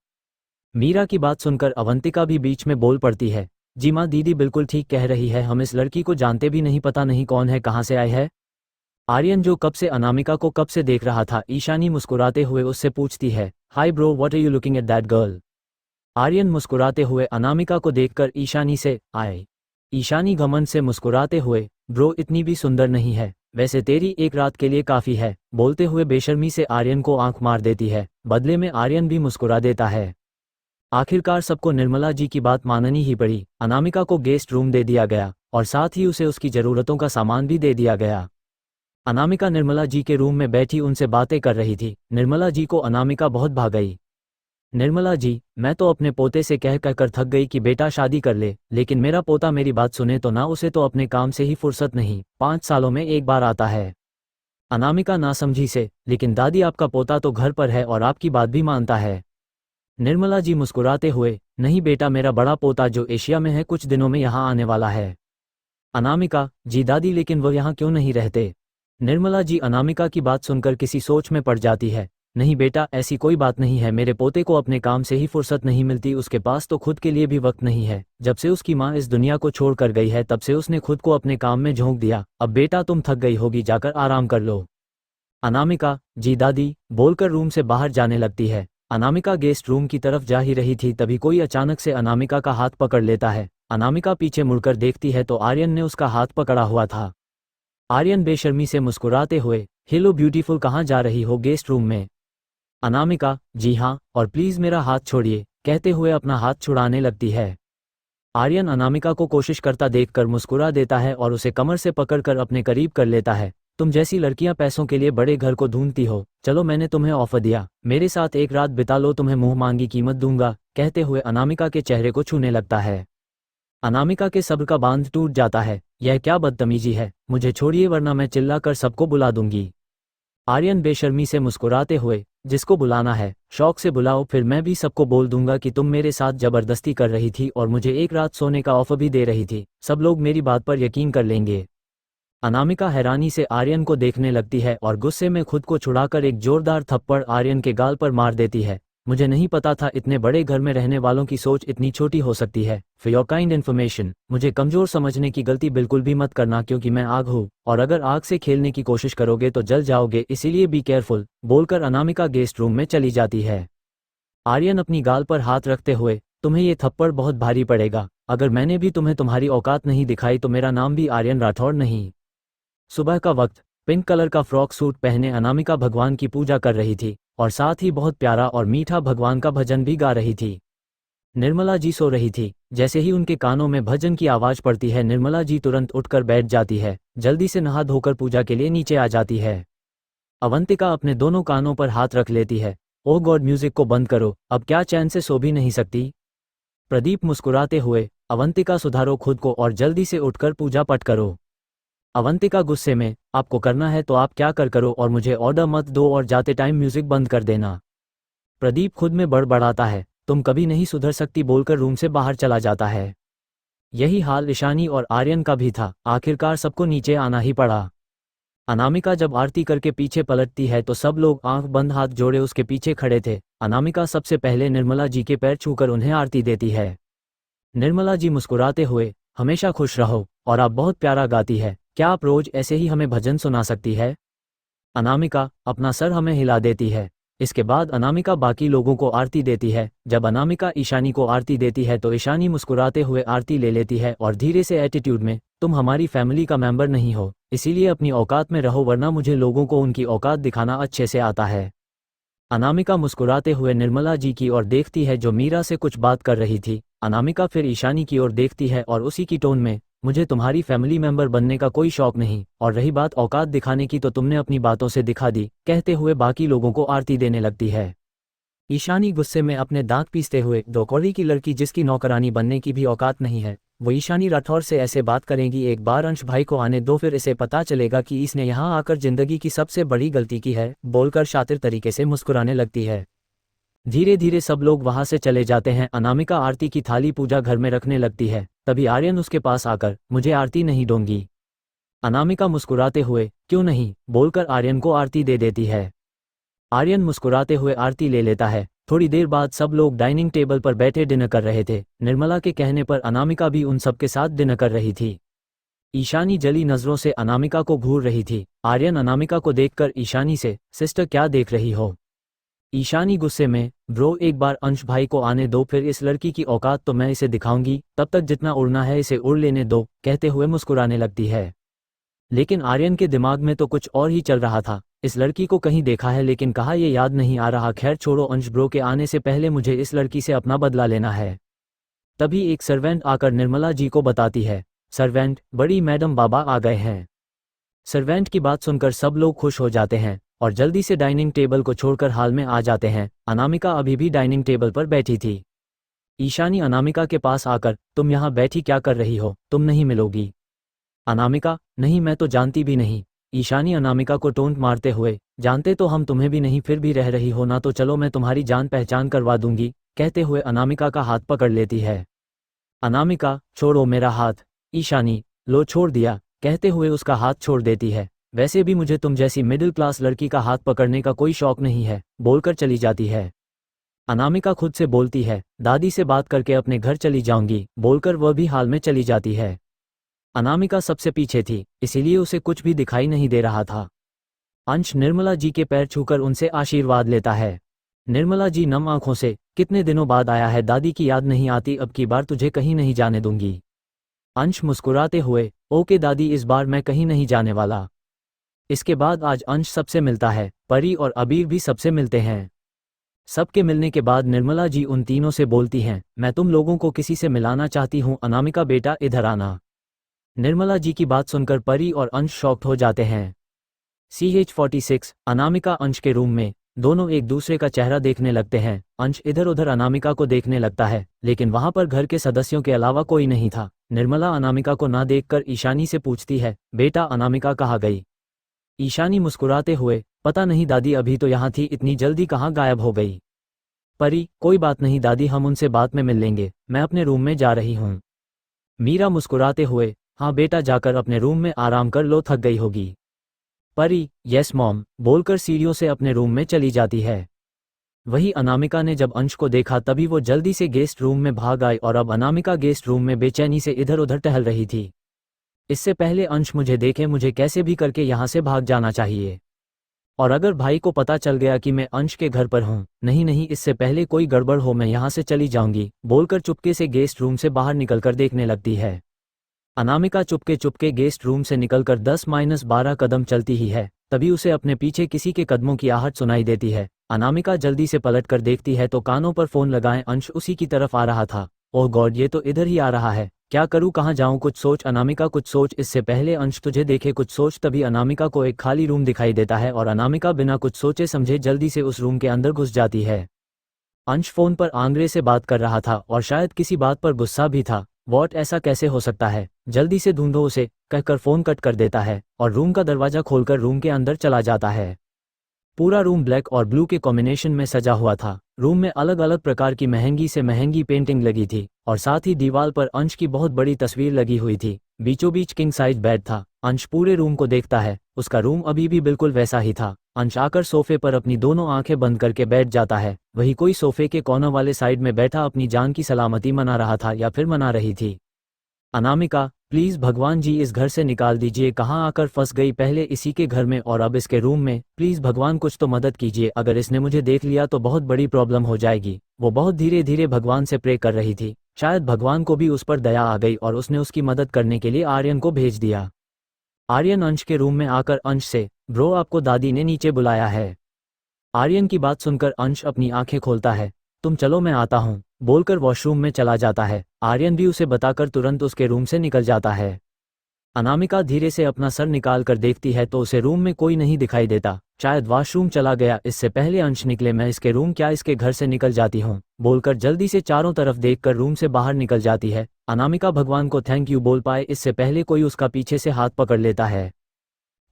मीरा की बात सुनकर अवंतिका भी बीच में बोल पड़ती है, जी माँ, दीदी बिल्कुल ठीक कह रही है, हम इस लड़की को जानते भी नहीं, पता नहीं कौन है, कहाँ से आई है। आर्यन जो कब से अनामिका को कब से देख रहा था, ईशानी मुस्कुराते हुए उससे पूछती है, hi bro, what are you looking at that girl? Aryan मुस्कुराते हुए अनामिका को देखकर ईशानी से, आए। ईशानी घमंड से मुस्कुराते हुए, ब्रो इतनी भी सुंदर नहीं है, वैसे तेरी एक रात के लिए काफी है, बोलते हुए बेशर्मी से आर्यन को आंख मार देती है। बदले में आर्यन भी मुस्कुरा देता है। आखिरकार सबको निर्मला जी की बात माननी ही पड़ी। अनामिका को गेस्ट रूम दे दिया गया और साथ ही उसे उसकी जरूरतों का सामान भी दे दिया गया। अनामिका निर्मला जी के रूम में बैठी उनसे बातें कर रही थी। निर्मला जी को अनामिका बहुत भा गई। निर्मला जी, मैं तो अपने पोते से कह कहकर थक गई कि बेटा शादी कर ले, लेकिन मेरा पोता मेरी बात सुने तो ना, उसे तो अपने काम से ही फुर्सत नहीं, 5 सालों में एक बार आता है। अनामिका नासमझी से, लेकिन दादी आपका पोता तो घर पर है और आपकी बात भी मानता है। निर्मला जी मुस्कुराते हुए, नहीं बेटा, मेरा बड़ा पोता जो एशिया में है कुछ दिनों में यहाँ आने वाला है। अनामिका, जी दादी, लेकिन वो यहाँ क्यों नहीं रहते? निर्मला जी अनामिका की बात सुनकर किसी सोच में पड़ जाती है। नहीं बेटा, ऐसी कोई बात नहीं है, मेरे पोते को अपने काम से ही फुर्सत नहीं मिलती, उसके पास तो खुद के लिए भी वक्त नहीं है। जब से उसकी माँ इस दुनिया को छोड़ कर गई है तब से उसने खुद को अपने काम में झोंक दिया। अब बेटा तुम थक गई होगी, जाकर आराम कर लो। अनामिका, जी दादी, बोलकर रूम से बाहर जाने लगती है। अनामिका गेस्ट रूम की तरफ जा ही रही थी तभी कोई अचानक से अनामिका का हाथ पकड़ लेता है। अनामिका पीछे मुड़कर देखती है तो आर्यन ने उसका हाथ पकड़ा हुआ था। आर्यन बेशर्मी से मुस्कुराते हुए, हेलो ब्यूटीफुल, कहाँ जा रही हो? गेस्ट रूम में। अनामिका, जी हाँ, और प्लीज मेरा हाथ छोड़िए, कहते हुए अपना हाथ छुड़ाने लगती है। आर्यन अनामिका को कोशिश करता देखकर मुस्कुरा देता है और उसे कमर से पकड़कर अपने करीब कर लेता है। तुम जैसी लड़कियां पैसों के लिए बड़े घर को ढूंढती हो, चलो मैंने तुम्हें ऑफर दिया, मेरे साथ एक रात बिता लो, तुम्हें मुंह मांगी कीमत दूंगा, कहते हुए अनामिका के चेहरे को छूने लगता है। अनामिका के सब्र का बांध टूट जाता है। यह क्या बदतमीजी है, मुझे छोड़िए वरना मैं चिल्लाकर सबको बुला दूंगी। आर्यन बेशर्मी से मुस्कुराते हुए, जिसको बुलाना है शौक से बुलाओ, फिर मैं भी सबको बोल दूंगा कि तुम मेरे साथ जबरदस्ती कर रही थी और मुझे एक रात सोने का ऑफर भी दे रही थी, सब लोग मेरी बात पर यकीन कर लेंगे। अनामिका हैरानी से आर्यन को देखने लगती है और गुस्से में खुद को छुड़ाकर एक जोरदार थप्पड़ आर्यन के गाल पर मार देती है। मुझे नहीं पता था इतने बड़े घर में रहने वालों की सोच इतनी छोटी हो सकती है। फॉर योर काइंड इन्फॉर्मेशन, मुझे कमजोर समझने की गलती बिल्कुल भी मत करना, क्योंकि मैं आग हूँ और अगर आग से खेलने की कोशिश करोगे तो जल जाओगे, इसीलिए बी केयरफुल, बोलकर अनामिका गेस्ट रूम में चली जाती है। आर्यन अपनी गाल पर हाथ रखते हुए, तुम्हें ये थप्पड़ बहुत भारी पड़ेगा, अगर मैंने भी तुम्हें तुम्हारी औकात नहीं दिखाई तो मेरा नाम भी आर्यन राठौड़ नहीं। सुबह का वक्त, पिंक कलर का फ्रॉक सूट पहने अनामिका भगवान की पूजा कर रही थी और साथ ही बहुत प्यारा और मीठा भगवान का भजन भी गा रही थी। निर्मला जी सो रही थी। जैसे ही उनके कानों में भजन की आवाज पड़ती है, निर्मला जी तुरंत उठकर बैठ जाती है, जल्दी से नहा धोकर पूजा के लिए नीचे आ जाती है। अवंतिका अपने दोनों कानों पर हाथ रख लेती है। ओह गॉड, म्यूजिक को बंद करो, अब क्या चैन से सो भी नहीं सकती। प्रदीप मुस्कुराते हुए, अवंतिका सुधारो खुद को और जल्दी से उठकर पूजा पाठ करो। अवंतिका गुस्से में, आपको करना है तो आप क्या कर करो और मुझे ऑर्डर मत दो और जाते टाइम म्यूजिक बंद कर देना। प्रदीप खुद में बड़बड़ाता है, तुम कभी नहीं सुधर सकती, बोलकर रूम से बाहर चला जाता है। यही हाल ईशानी और आर्यन का भी था। आखिरकार सबको नीचे आना ही पड़ा। अनामिका जब आरती करके पीछे पलटती है तो सब लोग आंख बंद हाथ जोड़े उसके पीछे खड़े थे। अनामिका सबसे पहले निर्मला जी के पैर छूकर उन्हें आरती देती है। निर्मला जी मुस्कुराते हुए, हमेशा खुश रहो और आप बहुत प्यारा गाती है, क्या आप रोज ऐसे ही हमें भजन सुना सकती है। अनामिका अपना सर हमें हिला देती है। इसके बाद अनामिका बाकी लोगों को आरती देती है। जब अनामिका ईशानी को आरती देती है तो ईशानी मुस्कुराते हुए आरती ले लेती है और धीरे से एटीट्यूड में, तुम हमारी फैमिली का मेंबर नहीं हो, इसीलिए अपनी औकात में रहो वरना मुझे लोगों को उनकी औकात दिखाना अच्छे से आता है। अनामिका मुस्कुराते हुए निर्मला जी की ओर देखती है जो मीरा से कुछ बात कर रही थी। अनामिका फिर ईशानी की ओर देखती है और उसी की टोन में, मुझे तुम्हारी फैमिली मेंबर बनने का कोई शौक नहीं, और रही बात औकात दिखाने की तो तुमने अपनी बातों से दिखा दी, कहते हुए बाकी लोगों को आरती देने लगती है। ईशानी गुस्से में अपने दांत पीसते हुए, दो कौड़ी की लड़की जिसकी नौकरानी बनने की भी औकात नहीं है, वो ईशानी राठौर से ऐसे बात करेंगी। एक बार अंश भाई को आने दो, फिर इसे पता चलेगा कि इसने यहाँ आकर जिंदगी की सबसे बड़ी गलती की है, बोलकर शातिर तरीके से मुस्कुराने लगती है। धीरे धीरे सब लोग वहां से चले जाते हैं। अनामिका आरती की थाली पूजा घर में रखने लगती है। तभी आर्यन उसके पास आकर, मुझे आरती नहीं दूंगी। अनामिका मुस्कुराते हुए, क्यों नहीं, बोलकर आर्यन को आरती दे देती है। आर्यन मुस्कुराते हुए आरती ले लेता है। थोड़ी देर बाद सब लोग डाइनिंग टेबल पर बैठे डिनर कर रहे थे। निर्मला के कहने पर अनामिका भी उन सबके साथ डिनर कर रही थी। ईशानी जली नजरों से अनामिका को घूर रही थी। आर्यन अनामिका को देखकर ईशानी से, सिस्टर क्या देख रही हो। ईशानी गुस्से में, ब्रो एक बार अंश भाई को आने दो, फिर इस लड़की की औकात तो मैं इसे दिखाऊंगी, तब तक जितना उड़ना है इसे उड़ लेने दो, कहते हुए मुस्कुराने लगती है। लेकिन आर्यन के दिमाग में तो कुछ और ही चल रहा था। इस लड़की को कहीं देखा है लेकिन कहा ये याद नहीं आ रहा। खैर छोड़ो, अंश ब्रो के आने से पहले मुझे इस लड़की से अपना बदला लेना है। तभी एक सर्वेंट आकर निर्मला जी को बताती है, सर्वेंट, बड़ी मैडम बाबा आ गए हैं। सर्वेंट की बात सुनकर सब लोग खुश हो जाते हैं और जल्दी से डाइनिंग टेबल को छोड़कर हाल में आ जाते हैं। अनामिका अभी भी डाइनिंग टेबल पर बैठी थी। ईशानी अनामिका के पास आकर, तुम यहाँ बैठी क्या कर रही हो, तुम नहीं मिलोगी। अनामिका, नहीं मैं तो जानती भी नहीं। ईशानी अनामिका को टोंट मारते हुए, जानते तो हम तुम्हें भी नहीं, फिर भी रह रही हो ना, तो चलो मैं तुम्हारी जान पहचान करवा दूंगी, कहते हुए अनामिका का हाथ पकड़ लेती है। अनामिका, छोड़ो मेरा हाथ। ईशानी, लो छोड़ दिया, कहते हुए उसका हाथ छोड़ देती है। वैसे भी मुझे तुम जैसी मिडिल क्लास लड़की का हाथ पकड़ने का कोई शौक नहीं है, बोलकर चली जाती है। अनामिका खुद से बोलती है, दादी से बात करके अपने घर चली जाऊंगी, बोलकर वह भी हाल में चली जाती है। अनामिका सबसे पीछे थी, इसीलिए उसे कुछ भी दिखाई नहीं दे रहा था। अंश निर्मला जी के पैर छूकर उनसे आशीर्वाद लेता है। निर्मला जी नम आंखों से, कितने दिनों बाद आया है, दादी की याद नहीं आती, अब की बार तुझे कहीं नहीं जाने दूंगी। अंश मुस्कुराते हुए, ओके दादी, इस बार मैं कहीं नहीं जाने वाला। इसके बाद आज अंश सबसे मिलता है। परी और अबीर भी सबसे मिलते हैं। सबके मिलने के बाद निर्मला जी उन तीनों से बोलती हैं, मैं तुम लोगों को किसी से मिलाना चाहती हूँ, अनामिका बेटा इधर आना। निर्मला जी की बात सुनकर परी और अंश शॉक्ड हो जाते हैं। CH46 अनामिका अंश के रूम में दोनों एक दूसरे का चेहरा देखने लगते हैं। अंश इधर उधर अनामिका को देखने लगता है, लेकिन वहां पर घर के सदस्यों के अलावा कोई नहीं था। निर्मला अनामिका को ना देखकर ईशानी से पूछती है, बेटा अनामिका कहाँ गई? ईशानी मुस्कुराते हुए, पता नहीं दादी, अभी तो यहाँ थी, इतनी जल्दी कहाँ गायब हो गई? परी, कोई बात नहीं दादी, हम उनसे बाद में मिल लेंगे, मैं अपने रूम में जा रही हूँ। मीरा मुस्कुराते हुए, हाँ बेटा जाकर अपने रूम में आराम कर लो, थक गई होगी। परी, यस मॉम बोलकर सीढ़ियों से अपने रूम में चली जाती है। वही अनामिका ने जब अंश को देखा तभी वो जल्दी से गेस्ट रूम में भाग आई और अब अनामिका गेस्ट रूम में बेचैनी से इधर उधर टहल रही थी। इससे पहले अंश मुझे देखे, मुझे कैसे भी करके यहाँ से भाग जाना चाहिए। और अगर भाई को पता चल गया कि मैं अंश के घर पर हूँ, नहीं नहीं, इससे पहले कोई गड़बड़ हो मैं यहाँ से चली जाऊंगी, बोलकर चुपके से गेस्ट रूम से बाहर निकलकर देखने लगती है। अनामिका चुपके चुपके गेस्ट रूम से निकलकर 10-12 कदम चलती ही है, तभी उसे अपने पीछे किसी के कदमों की आहट सुनाई देती है। अनामिका जल्दी से पलट कर देखती है तो कानों पर फोन लगाए अंश उसी की तरफ आ रहा था। ओह गॉड, ये तो इधर ही आ रहा है, क्या करूँ, कहाँ जाऊँ, कुछ सोच अनामिका कुछ सोच, इससे पहले अंश तुझे देखे कुछ सोच। तभी अनामिका को एक खाली रूम दिखाई देता है और अनामिका बिना कुछ सोचे समझे जल्दी से उस रूम के अंदर घुस जाती है। अंश फोन पर आंग्रे से बात कर रहा था और शायद किसी बात पर गुस्सा भी था। वॉट, ऐसा कैसे हो सकता है, जल्दी से ढूंढो उसे, कहकर फोन कट कर देता है और रूम का दरवाजा खोलकर रूम के अंदर चला जाता है। पूरा रूम ब्लैक और ब्लू के कॉम्बिनेशन में सजा हुआ था। रूम में अलग अलग प्रकार की महंगी से महंगी पेंटिंग लगी थी और साथ ही दीवार पर अंश की बहुत बड़ी तस्वीर लगी हुई थी। बीचों बीच किंग साइज बेड था। अंश पूरे रूम को देखता है, उसका रूम अभी भी बिल्कुल वैसा ही था। अंश आकर सोफे पर अपनी दोनों आंखें बंद करके बैठ जाता है। वही कोई सोफे के कोने वाले साइड में बैठा अपनी जान की सलामती मना रहा था या फिर मना रही थी। अनामिका, प्लीज भगवान जी इस घर से निकाल दीजिए, कहाँ आकर फंस गई, पहले इसी के घर में और अब इसके रूम में, प्लीज भगवान कुछ तो मदद कीजिए, अगर इसने मुझे देख लिया तो बहुत बड़ी प्रॉब्लम हो जाएगी। वो बहुत धीरे धीरे भगवान से प्रे कर रही थी। शायद भगवान को भी उस पर दया आ गई और उसने उसकी मदद करने के लिए आर्यन को भेज दिया। आर्यन अंश के रूम में आकर अंश से, ब्रो आपको दादी ने नीचे बुलाया है। आर्यन की बात सुनकर अंश अपनी आंखें खोलता है। तुम चलो मैं आता हूँ, बोलकर वॉशरूम में चला जाता है। आर्यन भी उसे बताकर तुरंत उसके रूम से निकल जाता है। अनामिका धीरे से अपना सर निकाल कर देखती है तो उसे रूम में कोई नहीं दिखाई देता। शायद वॉशरूम चला गया, इससे पहले अंश निकले, मैं इसके रूम क्या इसके घर से निकल जाती हूँ, बोलकर जल्दी से चारों तरफ देखकर रूम से बाहर निकल जाती है। अनामिका भगवान को थैंक यू बोल पाए इससे पहले कोई उसका पीछे से हाथ पकड़ लेता है।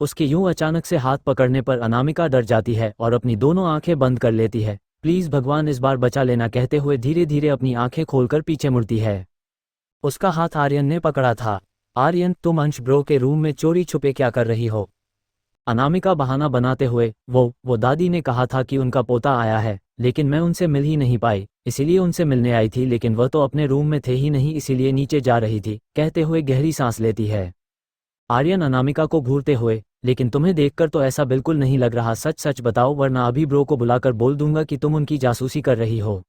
उसके यूं अचानक से हाथ पकड़ने पर अनामिका डर जाती है और अपनी दोनों आंखें बंद कर लेती है। प्लीज भगवान इस बार बचा लेना, कहते हुए धीरे धीरे अपनी आंखें खोलकर पीछे मुड़ती है। उसका हाथ आर्यन ने पकड़ा था। आर्यन, तुम अंश ब्रो के रूम में चोरी छुपे क्या कर रही हो? अनामिका बहाना बनाते हुए, वो दादी ने कहा था कि उनका पोता आया है, लेकिन मैं उनसे मिल ही नहीं पाई, इसीलिए उनसे मिलने आई थी, लेकिन वह तो अपने रूम में थे ही नहीं, इसीलिए नीचे जा रही थी, कहते हुए गहरी सांस लेती है। आर्यन अनामिका को घूरते हुए, लेकिन तुम्हें देखकर तो ऐसा बिल्कुल नहीं लग रहा, सच सच बताओ वरना अभी ब्रो को बुलाकर बोल दूंगा कि तुम उनकी जासूसी कर रही हो।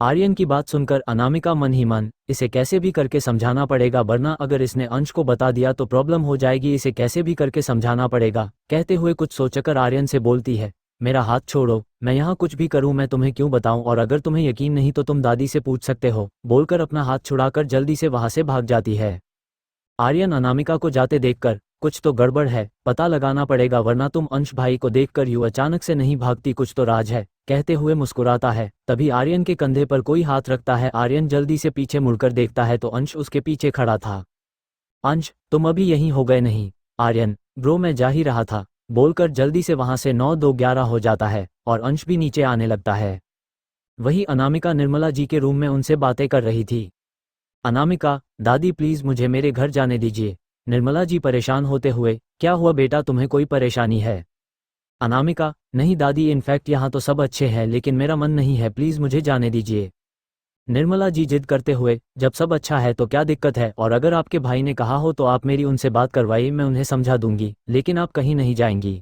आर्यन की बात सुनकर अनामिका मन ही मन, इसे कैसे भी करके समझाना पड़ेगा वरना अगर इसने अंश को बता दिया तो प्रॉब्लम हो जाएगी, इसे कैसे भी करके समझाना पड़ेगा, कहते हुए कुछ सोचकर आर्यन से बोलती है, मेरा हाथ छोड़ो, मैं यहाँ कुछ भी करूँ मैं तुम्हें क्यों बताऊँ, और अगर तुम्हें यकीन नहीं तो तुम दादी से पूछ सकते हो, बोलकर अपना हाथ छुड़ाकर जल्दी से वहां से भाग जाती है। आर्यन अनामिका को जाते देखकर, कुछ तो गड़बड़ है, पता लगाना पड़ेगा वरना तुम अंश भाई को देखकर यूं अचानक से नहीं भागती, कुछ तो राज है, कहते हुए मुस्कुराता है। तभी आर्यन के कंधे पर कोई हाथ रखता है। आर्यन जल्दी से पीछे मुड़कर देखता है तो अंश उसके पीछे खड़ा था। अंश, तुम अभी यहीं हो गए नहीं? आर्यन, ब्रो मैं जा ही रहा था, बोलकर जल्दी से वहां से 9-2-11 हो जाता है और अंश भी नीचे आने लगता है। वही अनामिका निर्मला जी के रूम में उनसे बातें कर रही थी। अनामिका, दादी प्लीज मुझे मेरे घर जाने दीजिए। निर्मला जी परेशान होते हुए, क्या हुआ बेटा, तुम्हें कोई परेशानी है? अनामिका, नहीं दादी, इनफैक्ट यहाँ तो सब अच्छे हैं लेकिन मेरा मन नहीं है, प्लीज मुझे जाने दीजिए। निर्मला जी जिद करते हुए, जब सब अच्छा है तो क्या दिक्कत है, और अगर आपके भाई ने कहा हो तो आप मेरी उनसे बात करवाइए, मैं उन्हें समझा दूंगी, लेकिन आप कहीं नहीं जाएंगी।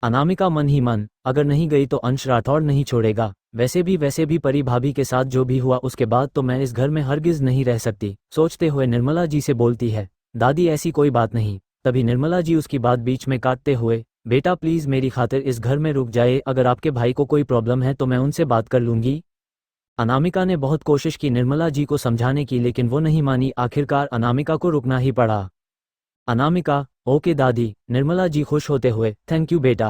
अनामिका मन ही मन, अगर नहीं गई तो अंश राठौड़ नहीं छोड़ेगा, वैसे भी परी भाभी के साथ जो भी हुआ उसके बाद तो मैं इस घर में हरगिज नहीं रह सकती, सोचते हुए निर्मला जी से बोलती है, दादी ऐसी कोई बात नहीं। तभी निर्मला जी उसकी बात बीच में काटते हुए, बेटा प्लीज मेरी खातिर इस घर में रुक जाए, अगर आपके भाई को कोई प्रॉब्लम है तो मैं उनसे बात कर लूंगी। अनामिका ने बहुत कोशिश की निर्मला जी को समझाने की, लेकिन वो नहीं मानी, आखिरकार अनामिका को रुकना ही पड़ा। अनामिका, ओके दादी, निर्मला जी खुश होते हुए, थैंक यू बेटा।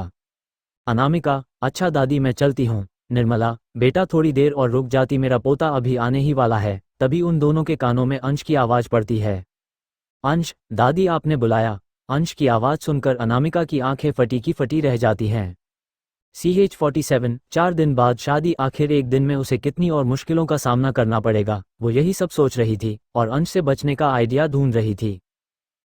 अनामिका, अच्छा दादी मैं चलती हूँ। निर्मला, बेटा थोड़ी देर और रुक जाती, मेरा पोता अभी आने ही वाला है। तभी उन दोनों के कानों में अंश की आवाज़ पड़ती है। अंश, दादी आपने बुलाया। अंश की आवाज़ सुनकर अनामिका की आंखें फटी की फटी रह जाती हैं। CH47, 4 दिन बाद शादी, आखिर एक दिन में उसे कितनी और मुश्किलों का सामना करना पड़ेगा, वो यही सब सोच रही थी और अंश से बचने का आइडिया ढूंढ रही थी।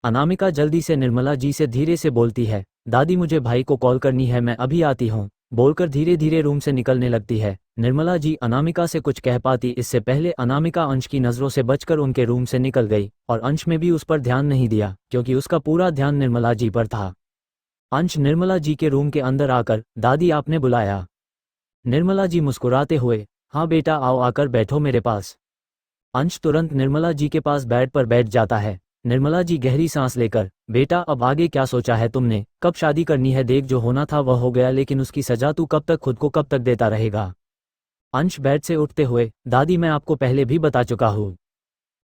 अनामिका जल्दी से निर्मला जी से धीरे से बोलती है, दादी मुझे भाई को कॉल करनी है, मैं अभी आती हूँ। बोलकर धीरे धीरे रूम से निकलने लगती है। निर्मला जी अनामिका से कुछ कह पाती इससे पहले अनामिका अंश की नज़रों से बचकर उनके रूम से निकल गई और अंश में भी उस पर ध्यान नहीं दिया क्योंकि उसका पूरा ध्यान निर्मला जी पर था। अंश निर्मला जी के रूम के अंदर आकर, दादी आपने बुलाया। निर्मला जी मुस्कुराते हुए, हाँ बेटा आओ, आकर बैठो मेरे पास। अंश तुरंत निर्मला जी के पास बेड पर बैठ जाता है। निर्मला जी गहरी सांस लेकर, बेटा अब आगे क्या सोचा है तुमने, कब शादी करनी है, देख जो होना था वह हो गया, लेकिन उसकी सजा तू कब तक खुद को कब तक देता रहेगा। अंश बेड से उठते हुए, दादी मैं आपको पहले भी बता चुका हूँ,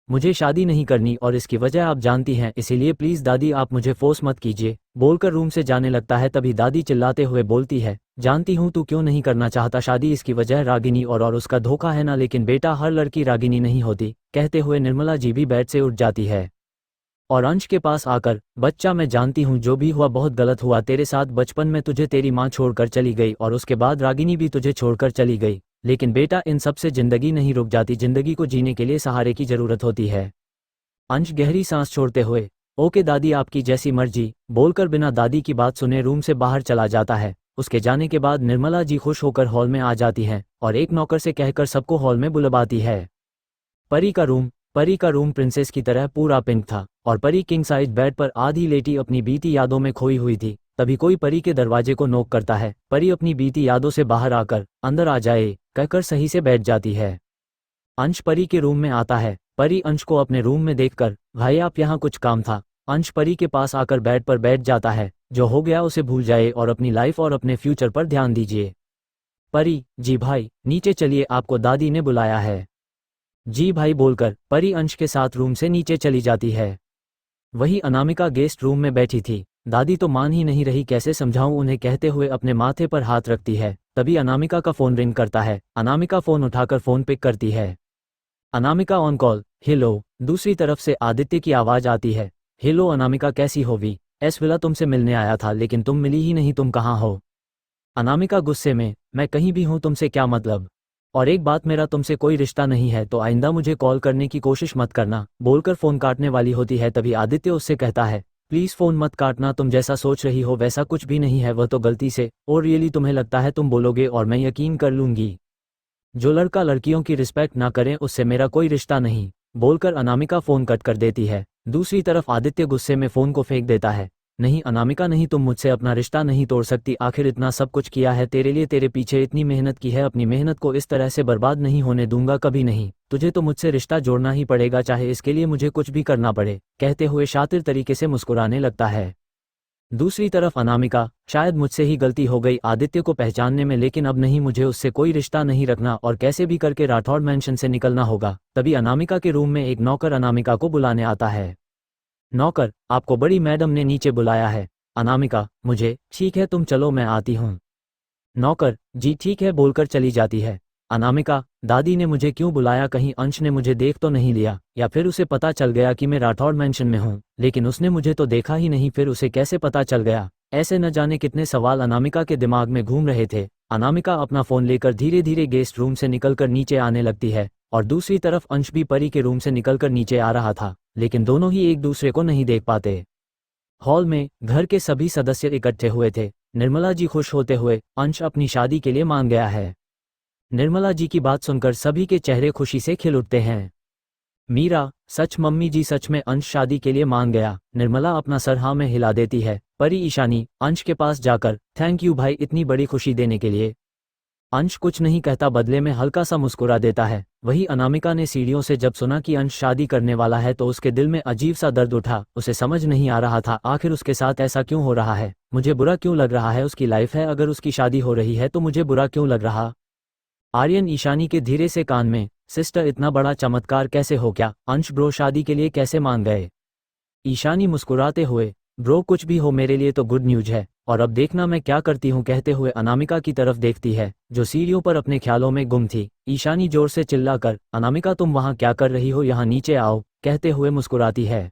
मुझे शादी नहीं करनी और इसकी वजह आप जानती हैं, इसीलिए प्लीज़ दादी आप मुझे फोर्स मत कीजिए। बोलकर रूम से जाने लगता है। तभी दादी चिल्लाते हुए बोलती है, जानती हूँ तू क्यों नहीं करना चाहता शादी, इसकी वजह रागिनी और उसका धोखा है ना, लेकिन बेटा हर लड़की रागिनी नहीं होती। कहते हुए निर्मला जी भी बेड से उठ जाती है और अंश के पास आकर, बच्चा मैं जानती हूँ जो भी हुआ बहुत गलत हुआ तेरे साथ, बचपन में तुझे तेरी माँ छोड़कर चली गई और उसके बाद रागिनी भी तुझे छोड़कर चली गई, लेकिन बेटा इन सब से जिंदगी नहीं रुक जाती, जिंदगी को जीने के लिए सहारे की जरूरत होती है। अंश गहरी सांस छोड़ते हुए, ओके दादी आपकी जैसी मर्जी, बोलकर बिना दादी की बात सुने रूम से बाहर चला जाता है। उसके जाने के बाद निर्मला जी खुश होकर हॉल में आ जाती हैं और एक नौकर से कहकर सबको हॉल में बुलवाती है। परी का रूम प्रिंसेस की तरह पूरा पिंक था और परी किंग साइज बेड पर आधी लेटी अपनी बीती यादों में खोई हुई थी। तभी कोई परी के दरवाजे को नोक करता है। परी अपनी बीती यादों से बाहर आकर, अंदर आ जाए कहकर सही से बैठ जाती है। अंश परी के रूम में आता है। परी अंश को अपने रूम में देखकर, भाई आप यहाँ कुछ काम था। अंश परी के पास आकर बेड पर बैठ जाता है। जो हो गया उसे भूल जाए और अपनी लाइफ और अपने फ्यूचर पर ध्यान दीजिए। परी, जी भाई नीचे चलिए, आपको दादी ने बुलाया है। जी भाई बोलकर परी अंश के साथ रूम से नीचे चली जाती है। वही अनामिका गेस्ट रूम में बैठी थी। दादी तो मान ही नहीं रही, कैसे समझाऊं उन्हें, कहते हुए अपने माथे पर हाथ रखती है। तभी अनामिका का फोन रिंग करता है। अनामिका फोन उठाकर फोन पिक करती है। Anamika on call, hello. दूसरी तरफ से आदित्य की आवाज आती है, हेलो अनामिका कैसी हो वी, विला तुमसे मिलने आया था लेकिन तुम मिली ही नहीं, तुम कहाँ हो। अनामिका गुस्से में, मैं कहीं भी हूँ, तुमसे क्या मतलब, और एक बात, मेरा तुमसे कोई रिश्ता नहीं है तो आइंदा मुझे कॉल करने की कोशिश मत करना। बोलकर फोन काटने वाली होती है। तभी आदित्य उससे कहता है, प्लीज फोन मत काटना, तुम जैसा सोच रही हो वैसा कुछ भी नहीं है, वह तो गलती से, और रियली तुम्हें लगता है तुम बोलोगे और मैं यकीन कर लूंगी। जो लड़का लड़कियों की रिस्पेक्ट ना करे उससे मेरा कोई रिश्ता नहीं। बोलकर अनामिका फोन कट कर देती है। दूसरी तरफ आदित्य गुस्से में फोन को फेंक देता है। नहीं अनामिका नहीं, तुम मुझसे अपना रिश्ता नहीं तोड़ सकती, आखिर इतना सब कुछ किया है तेरे लिए, तेरे पीछे इतनी मेहनत की है, अपनी मेहनत को इस तरह से बर्बाद नहीं होने दूंगा कभी नहीं। तुझे तो मुझसे रिश्ता जोड़ना ही पड़ेगा, चाहे इसके लिए मुझे कुछ भी करना पड़े, कहते हुए शातिर तरीके से मुस्कुराने लगता है। दूसरी तरफ अनामिका, शायद मुझसे ही गलती हो गई आदित्य को पहचानने में, लेकिन अब नहीं, मुझे उससे कोई रिश्ता नहीं रखना और कैसे भी करके राठौड़ मैंशन से निकलना होगा। तभी अनामिका के रूम में एक नौकर अनामिका को बुलाने आता है। नौकर, आपको बड़ी मैडम ने नीचे बुलाया है। अनामिका, मुझे, ठीक है तुम चलो मैं आती हूँ। नौकर, जी ठीक है बोलकर चली जाती है। अनामिका, दादी ने मुझे क्यों बुलाया, कहीं अंश ने मुझे देख तो नहीं लिया, या फिर उसे पता चल गया कि मैं राठौड़ मैंशन में हूँ, लेकिन उसने मुझे तो देखा ही नहीं, फिर उसे कैसे पता चल गया। ऐसे न जाने कितने सवाल अनामिका के दिमाग में घूम रहे थे। अनामिका अपना फोन लेकर धीरे धीरे गेस्ट रूम से निकलकर नीचे आने लगती है और दूसरी तरफ अंश भी परी के रूम से निकलकर नीचे आ रहा था, लेकिन दोनों ही एक दूसरे को नहीं देख पाते। हॉल में घर के सभी सदस्य इकट्ठे हुए थे। निर्मला जी खुश होते हुए, अंश अपनी शादी के लिए मान गया है। निर्मला जी की बात सुनकर सभी के चेहरे खुशी से खिल उठते हैं। मीरा, सच मम्मी जी, सच में अंश शादी के लिए मान गया। निर्मला अपना सर हाँ में हिला देती है। परी ईशानी अंश के पास जाकर, थैंक यू भाई इतनी बड़ी खुशी देने के लिए। अंश कुछ नहीं कहता, बदले में हल्का सा मुस्कुरा देता है। वही अनामिका ने सीढ़ियों से जब सुना कि अंश शादी करने वाला है तो उसके दिल में अजीब सा दर्द उठा। उसे समझ नहीं आ रहा था आखिर उसके साथ ऐसा क्यों हो रहा है, मुझे बुरा क्यों लग रहा है, उसकी लाइफ है, अगर उसकी शादी हो रही है तो मुझे बुरा क्यों लग रहा। आर्यन ईशानी के धीरे से कान में, सिस्टर इतना बड़ा चमत्कार कैसे हो, क्या अंश ब्रो शादी के लिए कैसे मान गए। ईशानी मुस्कुराते हुए, ब्रो कुछ भी हो मेरे लिए तो गुड न्यूज है, और अब देखना मैं क्या करती हूँ, कहते हुए अनामिका की तरफ देखती है जो सीढ़ियों पर अपने ख्यालों में गुम थी। ईशानी जोर से चिल्लाकर, अनामिका तुम वहाँ क्या कर रही हो, यहाँ नीचे आओ, कहते हुए मुस्कुराती है।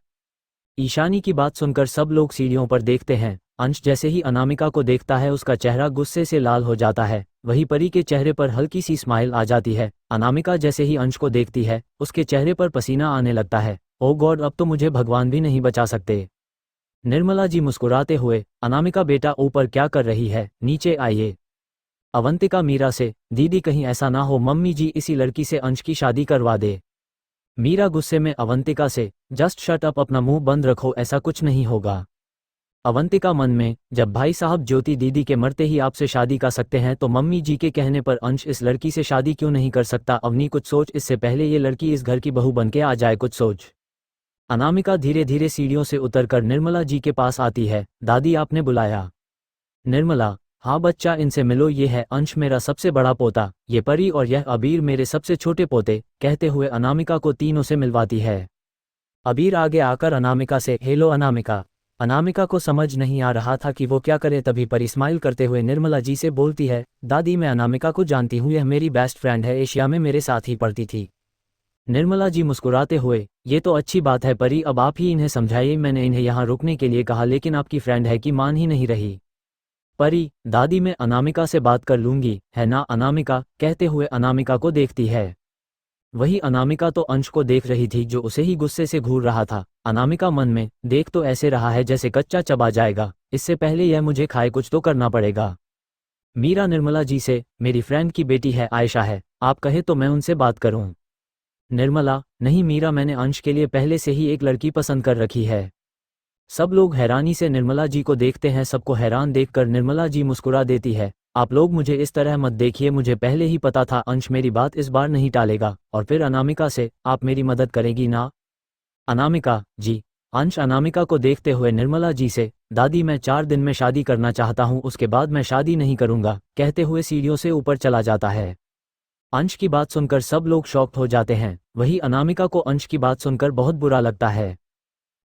ईशानी की बात सुनकर सब लोग सीढ़ियों पर देखते हैं। अंश जैसे ही अनामिका को देखता है उसका चेहरा गुस्से से लाल हो जाता है, वही परी के चेहरे पर हल्की सी स्माइल आ जाती है। अनामिका जैसे ही अंश को देखती है उसके चेहरे पर पसीना आने लगता है। ओ गॉड, अब तो मुझे भगवान भी नहीं बचा सकते। निर्मला जी मुस्कुराते हुए, अनामिका बेटा ऊपर क्या कर रही है, नीचे आइए। अवंतिका मीरा से, दीदी कहीं ऐसा ना हो मम्मी जी इसी लड़की से अंश की शादी करवा दे। मीरा गुस्से में अवंतिका से, जस्ट शट अप, अपना मुंह बंद रखो, ऐसा कुछ नहीं होगा। अवंतिका मन में, जब भाई साहब ज्योति दीदी के मरते ही आपसे शादी कर सकते हैं तो मम्मी जी के कहने पर अंश इस लड़की से शादी क्यों नहीं कर सकता। अवनी कुछ सोच, इससे पहले ये लड़की इस घर की बहू बनके आ जाए, कुछ सोच। अनामिका धीरे धीरे सीढ़ियों से उतरकर निर्मला जी के पास आती है। दादी आपने बुलाया। निर्मला, हाँ बच्चा इनसे मिलो, ये है अंश मेरा सबसे बड़ा पोता, ये परी और यह अबीर मेरे सबसे छोटे पोते, कहते हुए अनामिका को तीनों से मिलवाती है। अबीर आगे आकर अनामिका से, हेलो अनामिका। अनामिका को समझ नहीं आ रहा था कि वो क्या करे, तभी परी स्माइल करते हुए निर्मला जी से बोलती है, दादी मैं अनामिका को जानती हूँ, यह मेरी बेस्ट फ्रेंड है, एशिया में मेरे साथ ही पढ़ती थी। निर्मला जी मुस्कुराते हुए, ये तो अच्छी बात है परी, अब आप ही इन्हें समझाइए, मैंने इन्हें यहाँ रुकने के लिए कहा लेकिन आपकी फ्रेंड है कि मान ही नहीं रही। परी, दादी मैं अनामिका से बात कर लूंगी, है ना अनामिका, कहते हुए अनामिका को देखती है। वही अनामिका तो अंश को देख रही थी जो उसे ही गुस्से से घूर रहा था। अनामिका मन में, देख तो ऐसे रहा है जैसे कच्चा चबा जाएगा, इससे पहले यह मुझे खाए कुछ तो करना पड़ेगा। मीरा निर्मला जी से, मेरी फ्रेंड की बेटी है आयशा है, आप कहे तो मैं उनसे बात करूं। निर्मला, नहीं मीरा, मैंने अंश के लिए पहले से ही एक लड़की पसंद कर रखी है। सब लोग हैरानी से निर्मला जी को देखते हैं। सबको हैरान देखकर निर्मला जी मुस्कुरा देती है, आप लोग मुझे इस तरह मत देखिए, मुझे पहले ही पता था अंश मेरी बात इस बार नहीं टालेगा। और फिर अनामिका से, आप मेरी मदद करेगी ना। अनामिका, जी। अंश अनामिका को देखते हुए निर्मला जी से, दादी मैं 4 दिन में शादी करना चाहता हूँ, उसके बाद मैं शादी नहीं करूंगा, कहते हुए सीढ़ियों से ऊपर चला जाता है। अंश की बात सुनकर सब लोग शॉक्ड हो जाते हैं, वही अनामिका को अंश की बात सुनकर बहुत बुरा लगता है।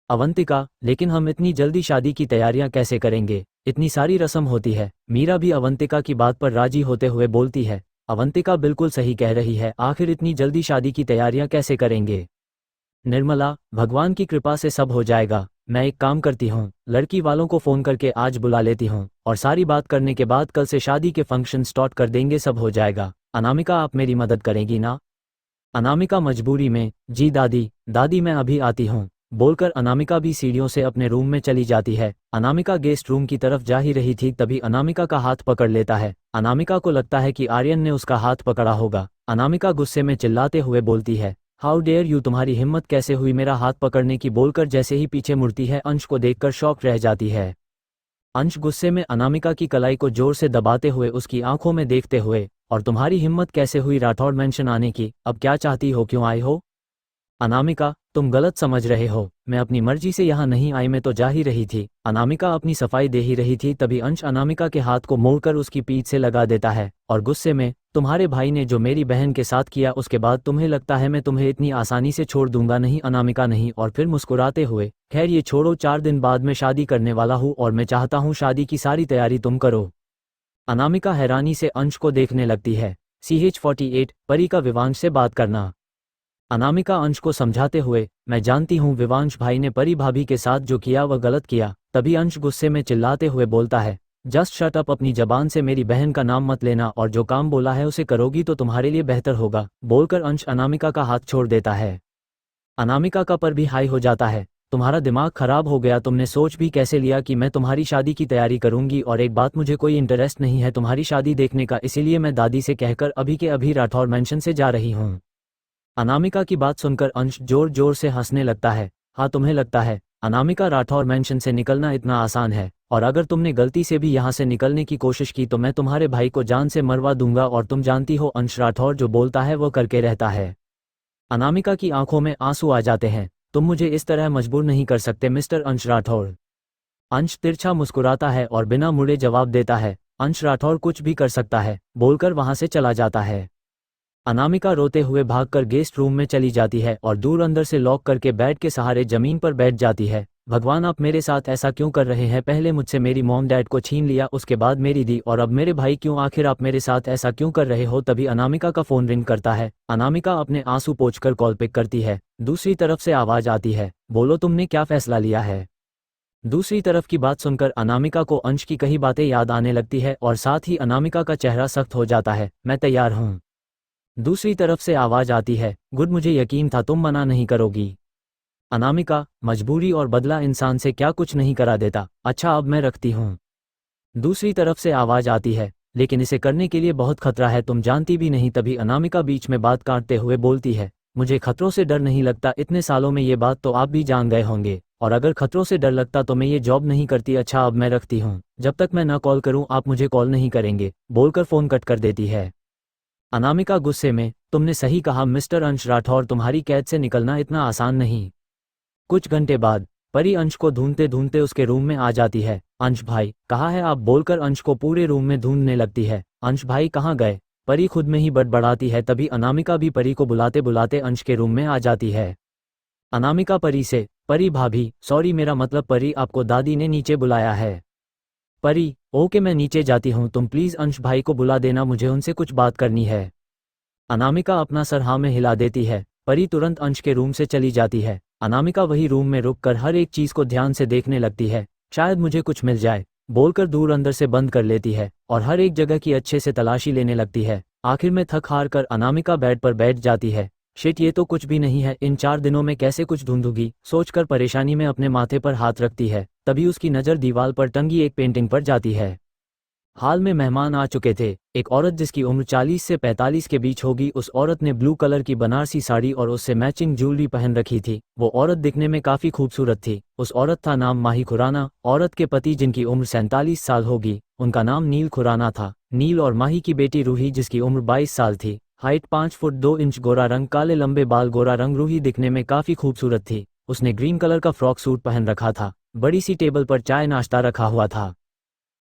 अवंतिका, लेकिन हम इतनी जल्दी शादी की तैयारियां कैसे करेंगे, इतनी सारी रस्म होती है। मीरा भी अवंतिका की बात पर राजी होते हुए बोलती है, अवंतिका बिल्कुल सही कह रही है, आखिर इतनी जल्दी शादी की तैयारियां कैसे करेंगे। निर्मला, भगवान की कृपा से सब हो जाएगा, मैं एक काम करती हूँ, लड़की वालों को फ़ोन करके आज बुला लेती हूँ और सारी बात करने के बाद कल से शादी के फंक्शन स्टार्ट कर देंगे, सब हो जाएगा। अनामिका आप मेरी मदद करेगी ना। अनामिका मजबूरी में, जी दादी, दादी मैं अभी आती हूँ, बोलकर अनामिका भी सीढ़ियों से अपने रूम में चली जाती है। अनामिका गेस्ट रूम की तरफ जा ही रही थी तभी अनामिका का हाथ पकड़ लेता है। अनामिका को लगता है कि आर्यन ने उसका हाथ पकड़ा होगा। अनामिका गुस्से में चिल्लाते हुए बोलती है, हाउ डेयर यू, तुम्हारी हिम्मत कैसे हुई मेरा हाथ पकड़ने की, बोलकर जैसे ही पीछे मुड़ती है अंश को देखकर शॉक रह जाती है। अंश गुस्से में अनामिका की कलाई को जोर से दबाते हुए उसकी आंखों में देखते हुए, और तुम्हारी हिम्मत कैसे हुई राठौड़ मेंशन आने की, अब क्या चाहती हो, क्यों आई हो। अनामिका, तुम गलत समझ रहे हो, मैं अपनी मर्जी से यहाँ नहीं आई, मैं तो जा ही रही थी। अनामिका अपनी सफाई दे ही रही थी तभी अंश अनामिका के हाथ को मोड़कर उसकी पीठ से लगा देता है और गुस्से में, तुम्हारे भाई ने जो मेरी बहन के साथ किया उसके बाद तुम्हें लगता है मैं तुम्हें इतनी आसानी से छोड़ दूंगा, नहीं अनामिका नहीं। और फिर मुस्कुराते हुए, खैर ये छोड़ो, 4 दिन बाद मैं शादी करने वाला हूँ और मैं चाहता हूँ शादी की सारी तैयारी तुम करो। अनामिका हैरानी से अंश को देखने लगती है। CH48, परी का विवांश से बात करना। अनामिका अंश को समझाते हुए, मैं जानती हूँ विवांश भाई ने परी भाभी के साथ जो किया वह गलत किया। तभी अंश गुस्से में चिल्लाते हुए बोलता है, जस्ट शट अप, अपनी जबान से मेरी बहन का नाम मत लेना और जो काम बोला है उसे करोगी तो तुम्हारे लिए बेहतर होगा, बोलकर अंश अनामिका का हाथ छोड़ देता है। अनामिका का पर भी हाई हो जाता है, तुम्हारा दिमाग खराब हो गया, तुमने सोच भी कैसे लिया कि मैं तुम्हारी शादी की तैयारी करूंगी, और एक बात, मुझे कोई इंटरेस्ट नहीं है तुम्हारी शादी देखने का, इसीलिए मैं दादी से कहकर अभी के अभी राठौर मेंशन से जा रही हूँ। अनामिका की बात सुनकर अंश जोर जोर से हंसने लगता है। हाँ तुम्हें लगता है अनामिका राठौर मेंशन से निकलना इतना आसान है, और अगर तुमने गलती से भी यहाँ से निकलने की कोशिश की तो मैं तुम्हारे भाई को जान से मरवा दूंगा, और तुम जानती हो अंश राठौर जो बोलता है वो करके रहता है। अनामिका की आंखों में आंसू आ जाते हैं, तुम मुझे इस तरह मजबूर नहीं कर सकते मिस्टर अंश राठौर। अंश तिरछा मुस्कुराता है और बिना मुड़े जवाब देता है, अंश राठौर कुछ भी कर सकता है, बोलकर वहां से चला जाता है। अनामिका रोते हुए भागकर गेस्ट रूम में चली जाती है और दूर अंदर से लॉक करके बेड के सहारे जमीन पर बैठ जाती है। भगवान आप मेरे साथ ऐसा क्यों कर रहे हैं? पहले मुझसे मेरी मॉम डैड को छीन लिया, उसके बाद मेरी दी, और अब मेरे भाई क्यों? आखिर आप मेरे साथ ऐसा क्यों कर रहे हो? तभी अनामिका का फोन रिंग करता है। अनामिका अपने आंसू पोंछकर कॉल पिक करती है। दूसरी तरफ से आवाज आती है, बोलो तुमने क्या फैसला लिया है? दूसरी तरफ की बात सुनकर अनामिका को अंश की कही बातें याद आने लगती है और साथ ही अनामिका का चेहरा सख्त हो जाता है। मैं तैयार हूँ। दूसरी तरफ से आवाज आती है, गुड, मुझे यकीन था तुम मना नहीं करोगी। अनामिका, मजबूरी और बदला इंसान से क्या कुछ नहीं करा देता। अच्छा अब मैं रखती हूँ। दूसरी तरफ से आवाज आती है, लेकिन इसे करने के लिए बहुत खतरा है, तुम जानती भी नहीं। तभी अनामिका बीच में बात काटते हुए बोलती है, मुझे खतरों से डर नहीं लगता, इतने सालों में ये बात तो आप भी जान गए होंगे, और अगर खतरों से डर लगता तो मैं ये जॉब नहीं करती। अच्छा अब मैं रखती हूँ, जब तक मैं ना कॉल करूँ आप मुझे कॉल नहीं करेंगे, बोलकर फोन कट कर देती है। अनामिका गुस्से में, तुमने सही कहा मिस्टर अंश राठौर, तुम्हारी कैद से निकलना इतना आसान नहीं। कुछ घंटे बाद परी अंश को ढूंढते ढूंढते उसके रूम में आ जाती है। अंश भाई कहाँ है आप? बोलकर अंश को पूरे रूम में ढूंढने लगती है। अंश भाई कहाँ गए? परी खुद में ही बड़बड़ाती है। तभी अनामिका भी परी को बुलाते बुलाते अंश के रूम में आ जाती है। अनामिका परी से, परी भाभी सॉरी, मेरा मतलब परी, आपको दादी ने नीचे बुलाया है। परी, ओके मैं नीचे जाती हूँ, तुम प्लीज अंश भाई को बुला देना, मुझे उनसे कुछ बात करनी है। अनामिका अपना सर हाँ में हिला देती है। परी तुरंत अंश के रूम से चली जाती है। अनामिका वही रूम में रुककर हर एक चीज को ध्यान से देखने लगती है, शायद मुझे कुछ मिल जाए, बोलकर दूर अंदर से बंद कर लेती है और हर एक जगह की अच्छे से तलाशी लेने लगती है। आखिर में थक हार कर अनामिका बेड पर बैठ जाती है। शिट, ये तो कुछ भी नहीं है, इन 4 दिनों में कैसे कुछ ढूंढूंगी, सोचकर परेशानी में अपने माथे पर हाथ रखती है। तभी उसकी नज़र दीवार पर टंगी एक पेंटिंग पर जाती है। हाल में मेहमान आ चुके थे। एक औरत जिसकी उम्र 40 से 45 के बीच होगी। उस औरत ने ब्लू कलर की बनारसी साड़ी और उससे मैचिंग ज्वेलरी पहन रखी थी। वो औरत दिखने में काफी खूबसूरत थी। उस औरत का नाम माही खुराना। औरत के पति जिनकी उम्र 47 साल होगी, उनका नाम नील खुराना था। नील और माही की बेटी रूही जिसकी उम्र 22 साल थी। हाइट 5 फुट 2 इंच, गोरा रंग, काले लंबे बाल, गोरा रंग। रूही दिखने में काफी खूबसूरत थी। उसने ग्रीन कलर का फ्रॉक सूट पहन रखा था। बड़ी सी टेबल पर चाय नाश्ता रखा हुआ था।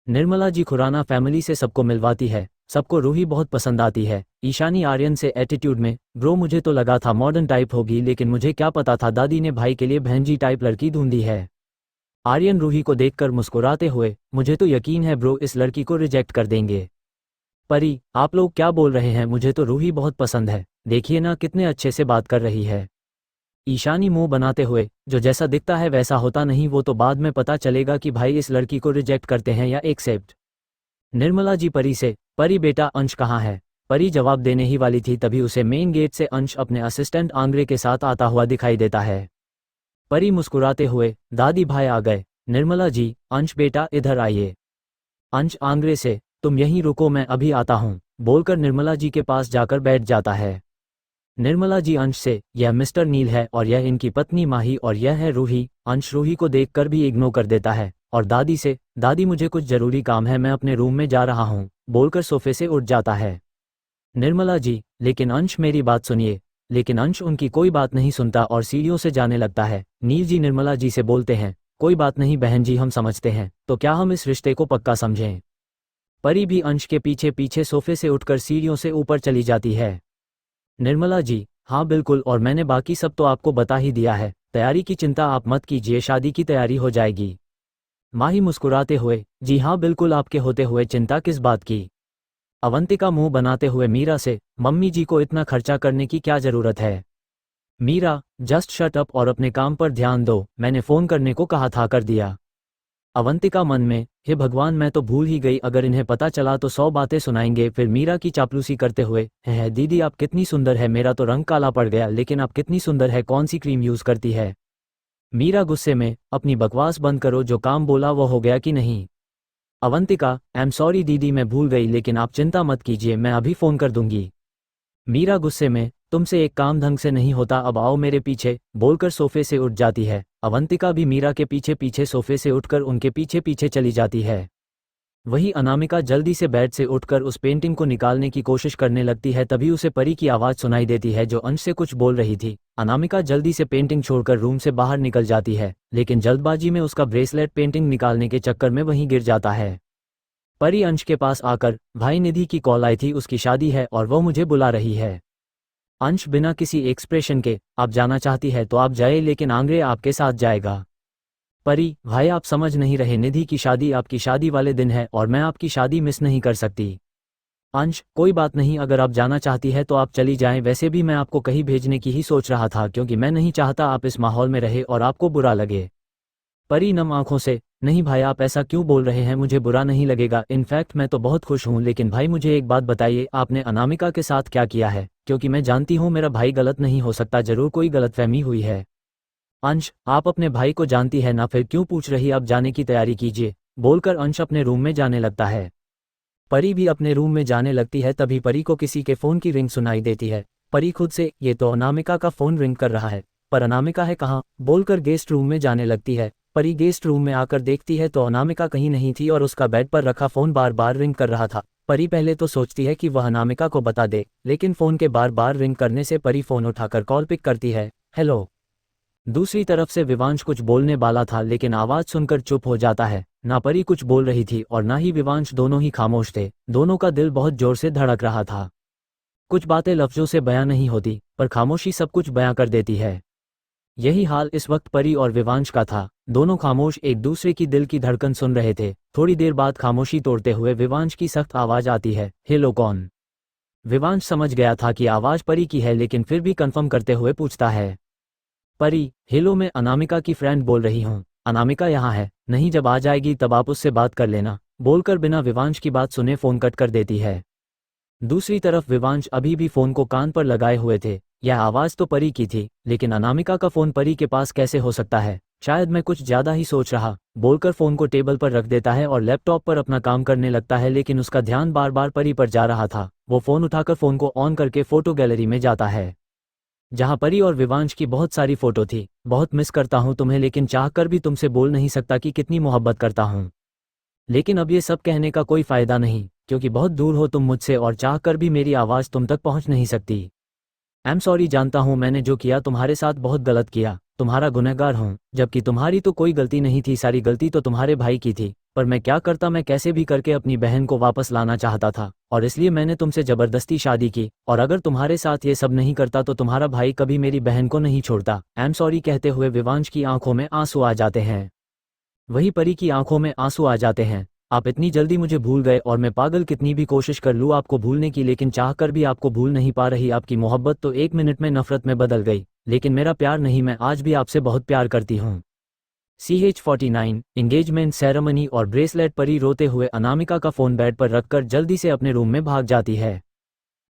निर्मला जी खुराना फैमिली से सबको मिलवाती है। सबको रूही बहुत पसंद आती है। ईशानी आर्यन से एटीट्यूड में, ब्रो मुझे तो लगा था मॉडर्न टाइप होगी, लेकिन मुझे क्या पता था दादी ने भाई के लिए बहनजी टाइप लड़की ढूंढी है। आर्यन रूही को देखकर मुस्कुराते हुए, मुझे तो यकीन है ब्रो इस लड़की को रिजेक्ट कर देंगे। परी, आप लोग क्या बोल रहे हैं? मुझे तो रूही बहुत पसंद है, देखिए ना कितने अच्छे से बात कर रही है। ईशानी मुंह बनाते हुए, जो जैसा दिखता है वैसा होता नहीं, वो तो बाद में पता चलेगा कि भाई इस लड़की को रिजेक्ट करते हैं या एक्सेप्ट। निर्मला जी परी से, परी बेटा अंश कहाँ है? परी जवाब देने ही वाली थी, तभी उसे मेन गेट से अंश अपने असिस्टेंट आंग्रे के साथ आता हुआ दिखाई देता है। परी मुस्कुराते हुए, दादी भाई आ गए। निर्मला जी, अंश बेटा इधर आइए। अंश आंग्रे से, तुम यहीं रुको मैं अभी आता हूँ, बोलकर निर्मला जी के पास जाकर बैठ जाता है। निर्मला जी अंश से, यह मिस्टर नील है और यह इनकी पत्नी माही और यह है रूही। अंश रूही को देखकर भी इग्नोर कर देता है और दादी से, दादी मुझे कुछ जरूरी काम है, मैं अपने रूम में जा रहा हूँ, बोलकर सोफे से उठ जाता है। निर्मला जी, लेकिन अंश मेरी बात सुनिए। लेकिन अंश उनकी कोई बात नहीं सुनता और सीढ़ियों से जाने लगता है। नील जी निर्मला जी से बोलते हैं, कोई बात नहीं बहन जी, हम समझते हैं, तो क्या हम इस रिश्ते को पक्का समझें? परी भी अंश के पीछे पीछे सोफे से उठकर सीढ़ियों से ऊपर चली जाती है। निर्मला जी, हाँ बिल्कुल, और मैंने बाकी सब तो आपको बता ही दिया है, तैयारी की चिंता आप मत कीजिए, शादी की तैयारी हो जाएगी। माही मुस्कुराते हुए, जी हाँ बिल्कुल, आपके होते हुए चिंता किस बात की? अवंतिका मुंह बनाते हुए मीरा से, मम्मी जी को इतना खर्चा करने की क्या जरूरत है? मीरा, जस्ट शट अप और अपने काम पर ध्यान दो, मैंने फोन करने को कहा था, कर दिया। अवंतिका मन में, हे भगवान मैं तो भूल ही गई, अगर इन्हें पता चला तो 100 बातें सुनाएंगे। फिर मीरा की चापलूसी करते हुए, है दीदी आप कितनी सुंदर है, मेरा तो रंग काला पड़ गया, लेकिन आप कितनी सुंदर है, कौन सी क्रीम यूज करती है? मीरा गुस्से में, अपनी बकवास बंद करो, जो काम बोला वो हो गया कि नहीं? अवंतिका, आई एम सॉरी दीदी मैं भूल गई, लेकिन आप चिंता मत कीजिए, मैं अभी फोन कर दूंगी। मीरा गुस्से में, तुमसे एक काम ढंग से नहीं होता, अब आओ मेरे पीछे, बोलकर सोफे से उठ जाती है। अवंतिका भी मीरा के पीछे पीछे सोफे से उठकर उनके पीछे पीछे चली जाती है। वही अनामिका जल्दी से बेड से उठकर उस पेंटिंग को निकालने की कोशिश करने लगती है। तभी उसे परी की आवाज सुनाई देती है जो अंश से कुछ बोल रही थी। अनामिका जल्दी से पेंटिंग छोड़कर रूम से बाहर निकल जाती है, लेकिन जल्दबाजी में उसका ब्रेसलेट पेंटिंग निकालने के चक्कर में वहीं गिर जाता है। परी अंश के पास आकर, भाई निधि की कॉल आई थी, उसकी शादी है और वह मुझे बुला रही है। अंश बिना किसी एक्सप्रेशन के, आप जाना चाहती है तो आप जाए, लेकिन आंग्रे आपके साथ जाएगा। परी, भाई आप समझ नहीं रहे, निधि की शादी आपकी शादी वाले दिन है और मैं आपकी शादी मिस नहीं कर सकती। अंश, कोई बात नहीं, अगर आप जाना चाहती है तो आप चली जाएं, वैसे भी मैं आपको कहीं भेजने की ही सोच रहा था क्योंकि मैं नहीं चाहता आप इस माहौल में रहे और आपको बुरा लगे। परी नम आंखों से, नहीं भाई आप ऐसा क्यों बोल रहे हैं, मुझे बुरा नहीं लगेगा, इनफैक्ट मैं तो बहुत खुश हूँ, लेकिन भाई मुझे एक बात बताइए, आपने अनामिका के साथ क्या किया है, क्योंकि मैं जानती हूँ मेरा भाई गलत नहीं हो सकता, जरूर कोई गलतफहमी हुई है। अंश, आप अपने भाई को जानती है ना, फिर क्यों पूछ रही, आप जाने की तैयारी कीजिए, बोलकर अंश अपने रूम में जाने लगता है। परी भी अपने रूम में जाने लगती है, तभी परी को किसी के फ़ोन की रिंग सुनाई देती है। परी खुद से, ये तो अनामिका का फ़ोन रिंग कर रहा है, पर अनामिका है कहाँ, बोलकर गेस्ट रूम में जाने लगती है। परी गेस्ट रूम में आकर देखती है तो अनामिका कहीं नहीं थी और उसका बेड पर रखा फ़ोन बार बार रिंग कर रहा था। परी पहले तो सोचती है कि वह अनामिका को बता दे, लेकिन फ़ोन के बार बार रिंग करने से परी फ़ोन उठाकर कॉल पिक करती है। हेलो। दूसरी तरफ से विवांश कुछ बोलने वाला था लेकिन आवाज सुनकर चुप हो जाता है। ना परी कुछ बोल रही थी और ना ही विवांश, दोनों ही खामोश थे। दोनों का दिल बहुत जोर से धड़क रहा था। कुछ बातें लफ्जों से बयां नहीं होती, पर खामोशी सब कुछ बयां कर देती है। यही हाल इस वक्त परी और विवांश का था। दोनों खामोश एक दूसरे की दिल की धड़कन सुन रहे थे। थोड़ी देर बाद खामोशी तोड़ते हुए विवांश की सख्त आवाज आती है, हेलो कौन। विवांश समझ गया था कि आवाज परी की है, लेकिन फिर भी कंफर्म करते हुए पूछता है, परी, हेलो मैं अनामिका की फ्रेंड बोल रही हूँ। अनामिका यहाँ है? नहीं, जब आ जाएगी तब आप उससे बात कर लेना, बोलकर बिना विवांश की बात सुने फ़ोन कट कर देती है। दूसरी तरफ विवांश अभी भी फ़ोन को कान पर लगाए हुए थे। यह आवाज़ तो परी की थी, लेकिन अनामिका का फ़ोन परी के पास कैसे हो सकता है। शायद मैं कुछ ज़्यादा ही सोच रहा, बोलकर फ़ोन को टेबल पर रख देता है और लैपटॉप पर अपना काम करने लगता है, लेकिन उसका ध्यान बार बार परी पर जा रहा था। वो फ़ोन उठाकर फ़ोन को ऑन करके फ़ोटो गैलरी में जाता है, जहां परी और विवांश की बहुत सारी फोटो थी। बहुत मिस करता हूं तुम्हें, लेकिन चाहकर भी तुमसे बोल नहीं सकता कि कितनी मोहब्बत करता हूं। लेकिन अब ये सब कहने का कोई फायदा नहीं, क्योंकि बहुत दूर हो तुम मुझसे और चाहकर भी मेरी आवाज़ तुम तक पहुंच नहीं सकती। आई एम सॉरी, जानता हूं मैंने जो किया तुम्हारे साथ बहुत गलत किया, तुम्हारा गुनहगार हूं, जबकि तुम्हारी तो कोई गलती नहीं थी, सारी गलती तो तुम्हारे भाई की थी। पर मैं क्या करता, मैं कैसे भी करके अपनी बहन को वापस लाना चाहता था और इसलिए मैंने तुमसे ज़बरदस्ती शादी की, और अगर तुम्हारे साथ ये सब नहीं करता तो तुम्हारा भाई कभी मेरी बहन को नहीं छोड़ता। आई एम सॉरी कहते हुए विवांश की आंखों में आंसू आ जाते हैं। वही परी की आंखों में आंसू आ जाते हैं। आप इतनी जल्दी मुझे भूल गए और मैं पागल कितनी भी कोशिश कर लूँ आपको भूलने की, लेकिन चाहकर भी आपको भूल नहीं पा रही। आपकी मोहब्बत तो एक मिनट में नफरत में बदल गई, लेकिन मेरा प्यार नहीं, मैं आज भी आपसे बहुत प्यार करती हूँ। CH49 एंगेजमेंट सेरेमनी और ब्रेसलेट। परी रोते हुए अनामिका का फ़ोन बेड पर रखकर जल्दी से अपने रूम में भाग जाती है।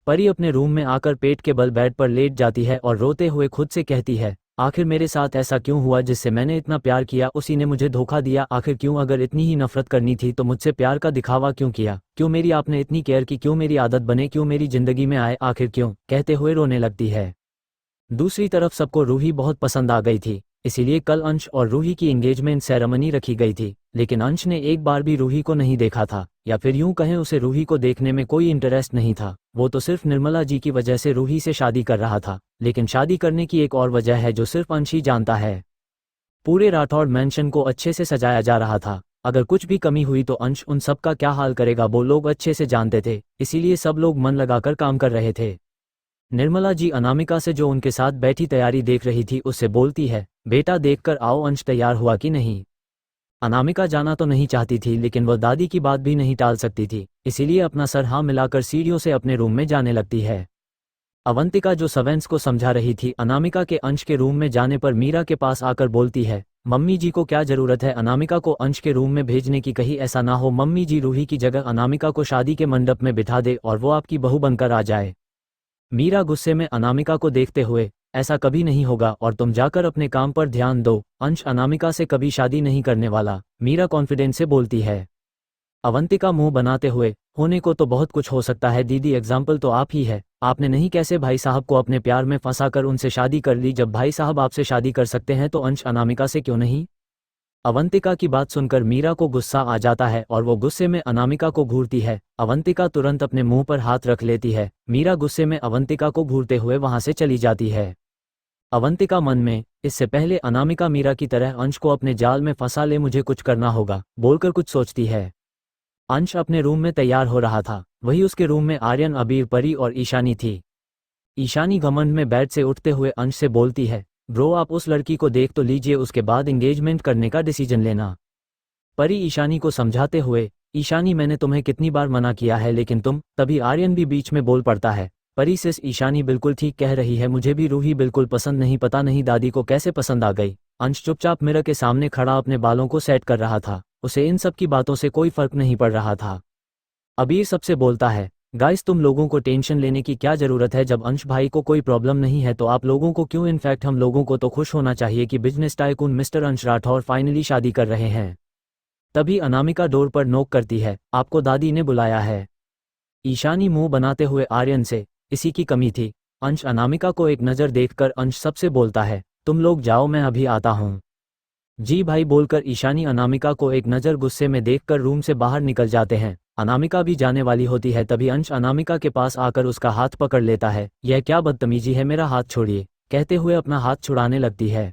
परी अपने रूम में आकर पेट के बल बेड पर लेट जाती है और रोते हुए खुद से कहती है, आखिर मेरे साथ ऐसा क्यों हुआ जिससे मैंने इतना प्यार किया, उसी ने मुझे धोखा दिया। आखिर क्यों, अगर इतनी ही नफरत करनी थी तो मुझसे प्यार का दिखावा क्यों किया, क्यों मेरी आपने इतनी केयर की, क्यों मेरी आदत बने, क्यों मेरी जिंदगी में आए, आखिर क्यों, कहते हुए रोने लगती है। दूसरी तरफ सबको रूही बहुत पसंद आ गई थी, इसीलिए कल अंश और रूही की एंगेजमेंट सेरेमनी रखी गई थी। लेकिन अंश ने एक बार भी रूही को नहीं देखा था, या फिर यूं कहें उसे रूही को देखने में कोई इंटरेस्ट नहीं था। वो तो सिर्फ निर्मला जी की वजह से रूही से शादी कर रहा था, लेकिन शादी करने की एक और वजह है जो सिर्फ अंश ही जानता है। पूरे राठौड़ मैंशन को अच्छे से सजाया जा रहा था, अगर कुछ भी कमी हुई तो अंश उन सब का क्या हाल करेगा वो लोग अच्छे से जानते थे, इसीलिए सब लोग मन लगाकर काम कर रहे थे। निर्मला जी अनामिका से जो उनके साथ बैठी तैयारी देख रही थी उससे बोलती है, बेटा देखकर आओ अंश तैयार हुआ कि नहीं। अनामिका जाना तो नहीं चाहती थी, लेकिन वह दादी की बात भी नहीं टाल सकती थी, इसीलिए अपना सर हाँ मिलाकर सीढ़ियों से अपने रूम में जाने लगती है। अवंतिका जो सवेंस को समझा रही थी, अनामिका के अंश के रूम में जाने पर मीरा के पास आकर बोलती है, मम्मी जी को क्या जरूरत है अनामिका को अंश के रूम में भेजने की, कहीं ऐसा ना हो मम्मी जी रूही की जगह अनामिका को शादी के मंडप में बिठा दे और वो आपकी बहू बनकर आ जाए। मीरा गुस्से में अनामिका को देखते हुए, ऐसा कभी नहीं होगा और तुम जाकर अपने काम पर ध्यान दो, अंश अनामिका से कभी शादी नहीं करने वाला, मीरा कॉन्फिडेंस से बोलती है। अवंतिका मुंह बनाते हुए, होने को तो बहुत कुछ हो सकता है दीदी, एग्जाम्पल तो आप ही है, आपने नहीं कैसे भाई साहब को अपने प्यार में फंसाकर उनसे शादी कर ली, जब भाई साहब आपसे शादी कर सकते हैं तो अंश अनामिका से क्यों नहीं। अवंतिका की बात सुनकर मीरा को गुस्सा आ जाता है और वो गुस्से में अनामिका को घूरती है। अवंतिका तुरंत अपने मुंह पर हाथ रख लेती है। मीरा गुस्से में अवंतिका को घूरते हुए वहां से चली जाती है। अवंतिका मन में, इससे पहले अनामिका मीरा की तरह अंश को अपने जाल में फंसा ले, मुझे कुछ करना होगा, बोलकर कुछ सोचती है। अंश अपने रूम में तैयार हो रहा था, वही उसके रूम में आर्यन, अबीर, परी और ईशानी थी। ईशानी घमंड में बेड से उठते हुए अंश से बोलती है, ब्रो आप उस लड़की को देख तो लीजिए, उसके बाद एंगेजमेंट करने का डिसीजन लेना। परी ईशानी को समझाते हुए, ईशानी मैंने तुम्हें कितनी बार मना किया है लेकिन तुम। तभी आर्यन भी बीच में बोल पड़ता है, परी सिस ईशानी बिल्कुल ठीक कह रही है, मुझे भी रूही बिल्कुल पसंद नहीं, पता नहीं दादी को कैसे पसंद आ गई। अंश चुपचाप मिरर के सामने खड़ा अपने बालों को सेट कर रहा था, उसे इन सब की बातों से कोई फर्क नहीं पड़ रहा था। अबीर सबसे बोलता है, गाइस तुम लोगों को टेंशन लेने की क्या ज़रूरत है, जब अंश भाई को कोई प्रॉब्लम नहीं है तो आप लोगों को क्यों, इनफैक्ट हम लोगों को तो खुश होना चाहिए कि बिजनेस टाइकून मिस्टर अंश राठौर फाइनली शादी कर रहे हैं। तभी अनामिका डोर पर नोक करती है, आपको दादी ने बुलाया है। ईशानी मुंह बनाते हुए आर्यन से, इसी की कमी थी। अंश अनामिका को एक नज़र देखकर अंश सबसे बोलता है, तुम लोग जाओ मैं अभी आता हूँ। जी भाई बोलकर ईशानी अनामिका को एक नज़र गुस्से में देखकर रूम से बाहर निकल जाते हैं। अनामिका भी जाने वाली होती है, तभी अंश अनामिका के पास आकर उसका हाथ पकड़ लेता है, यह क्या बदतमीजी है, मेरा हाथ छोड़िए, कहते हुए अपना हाथ छुड़ाने लगती है।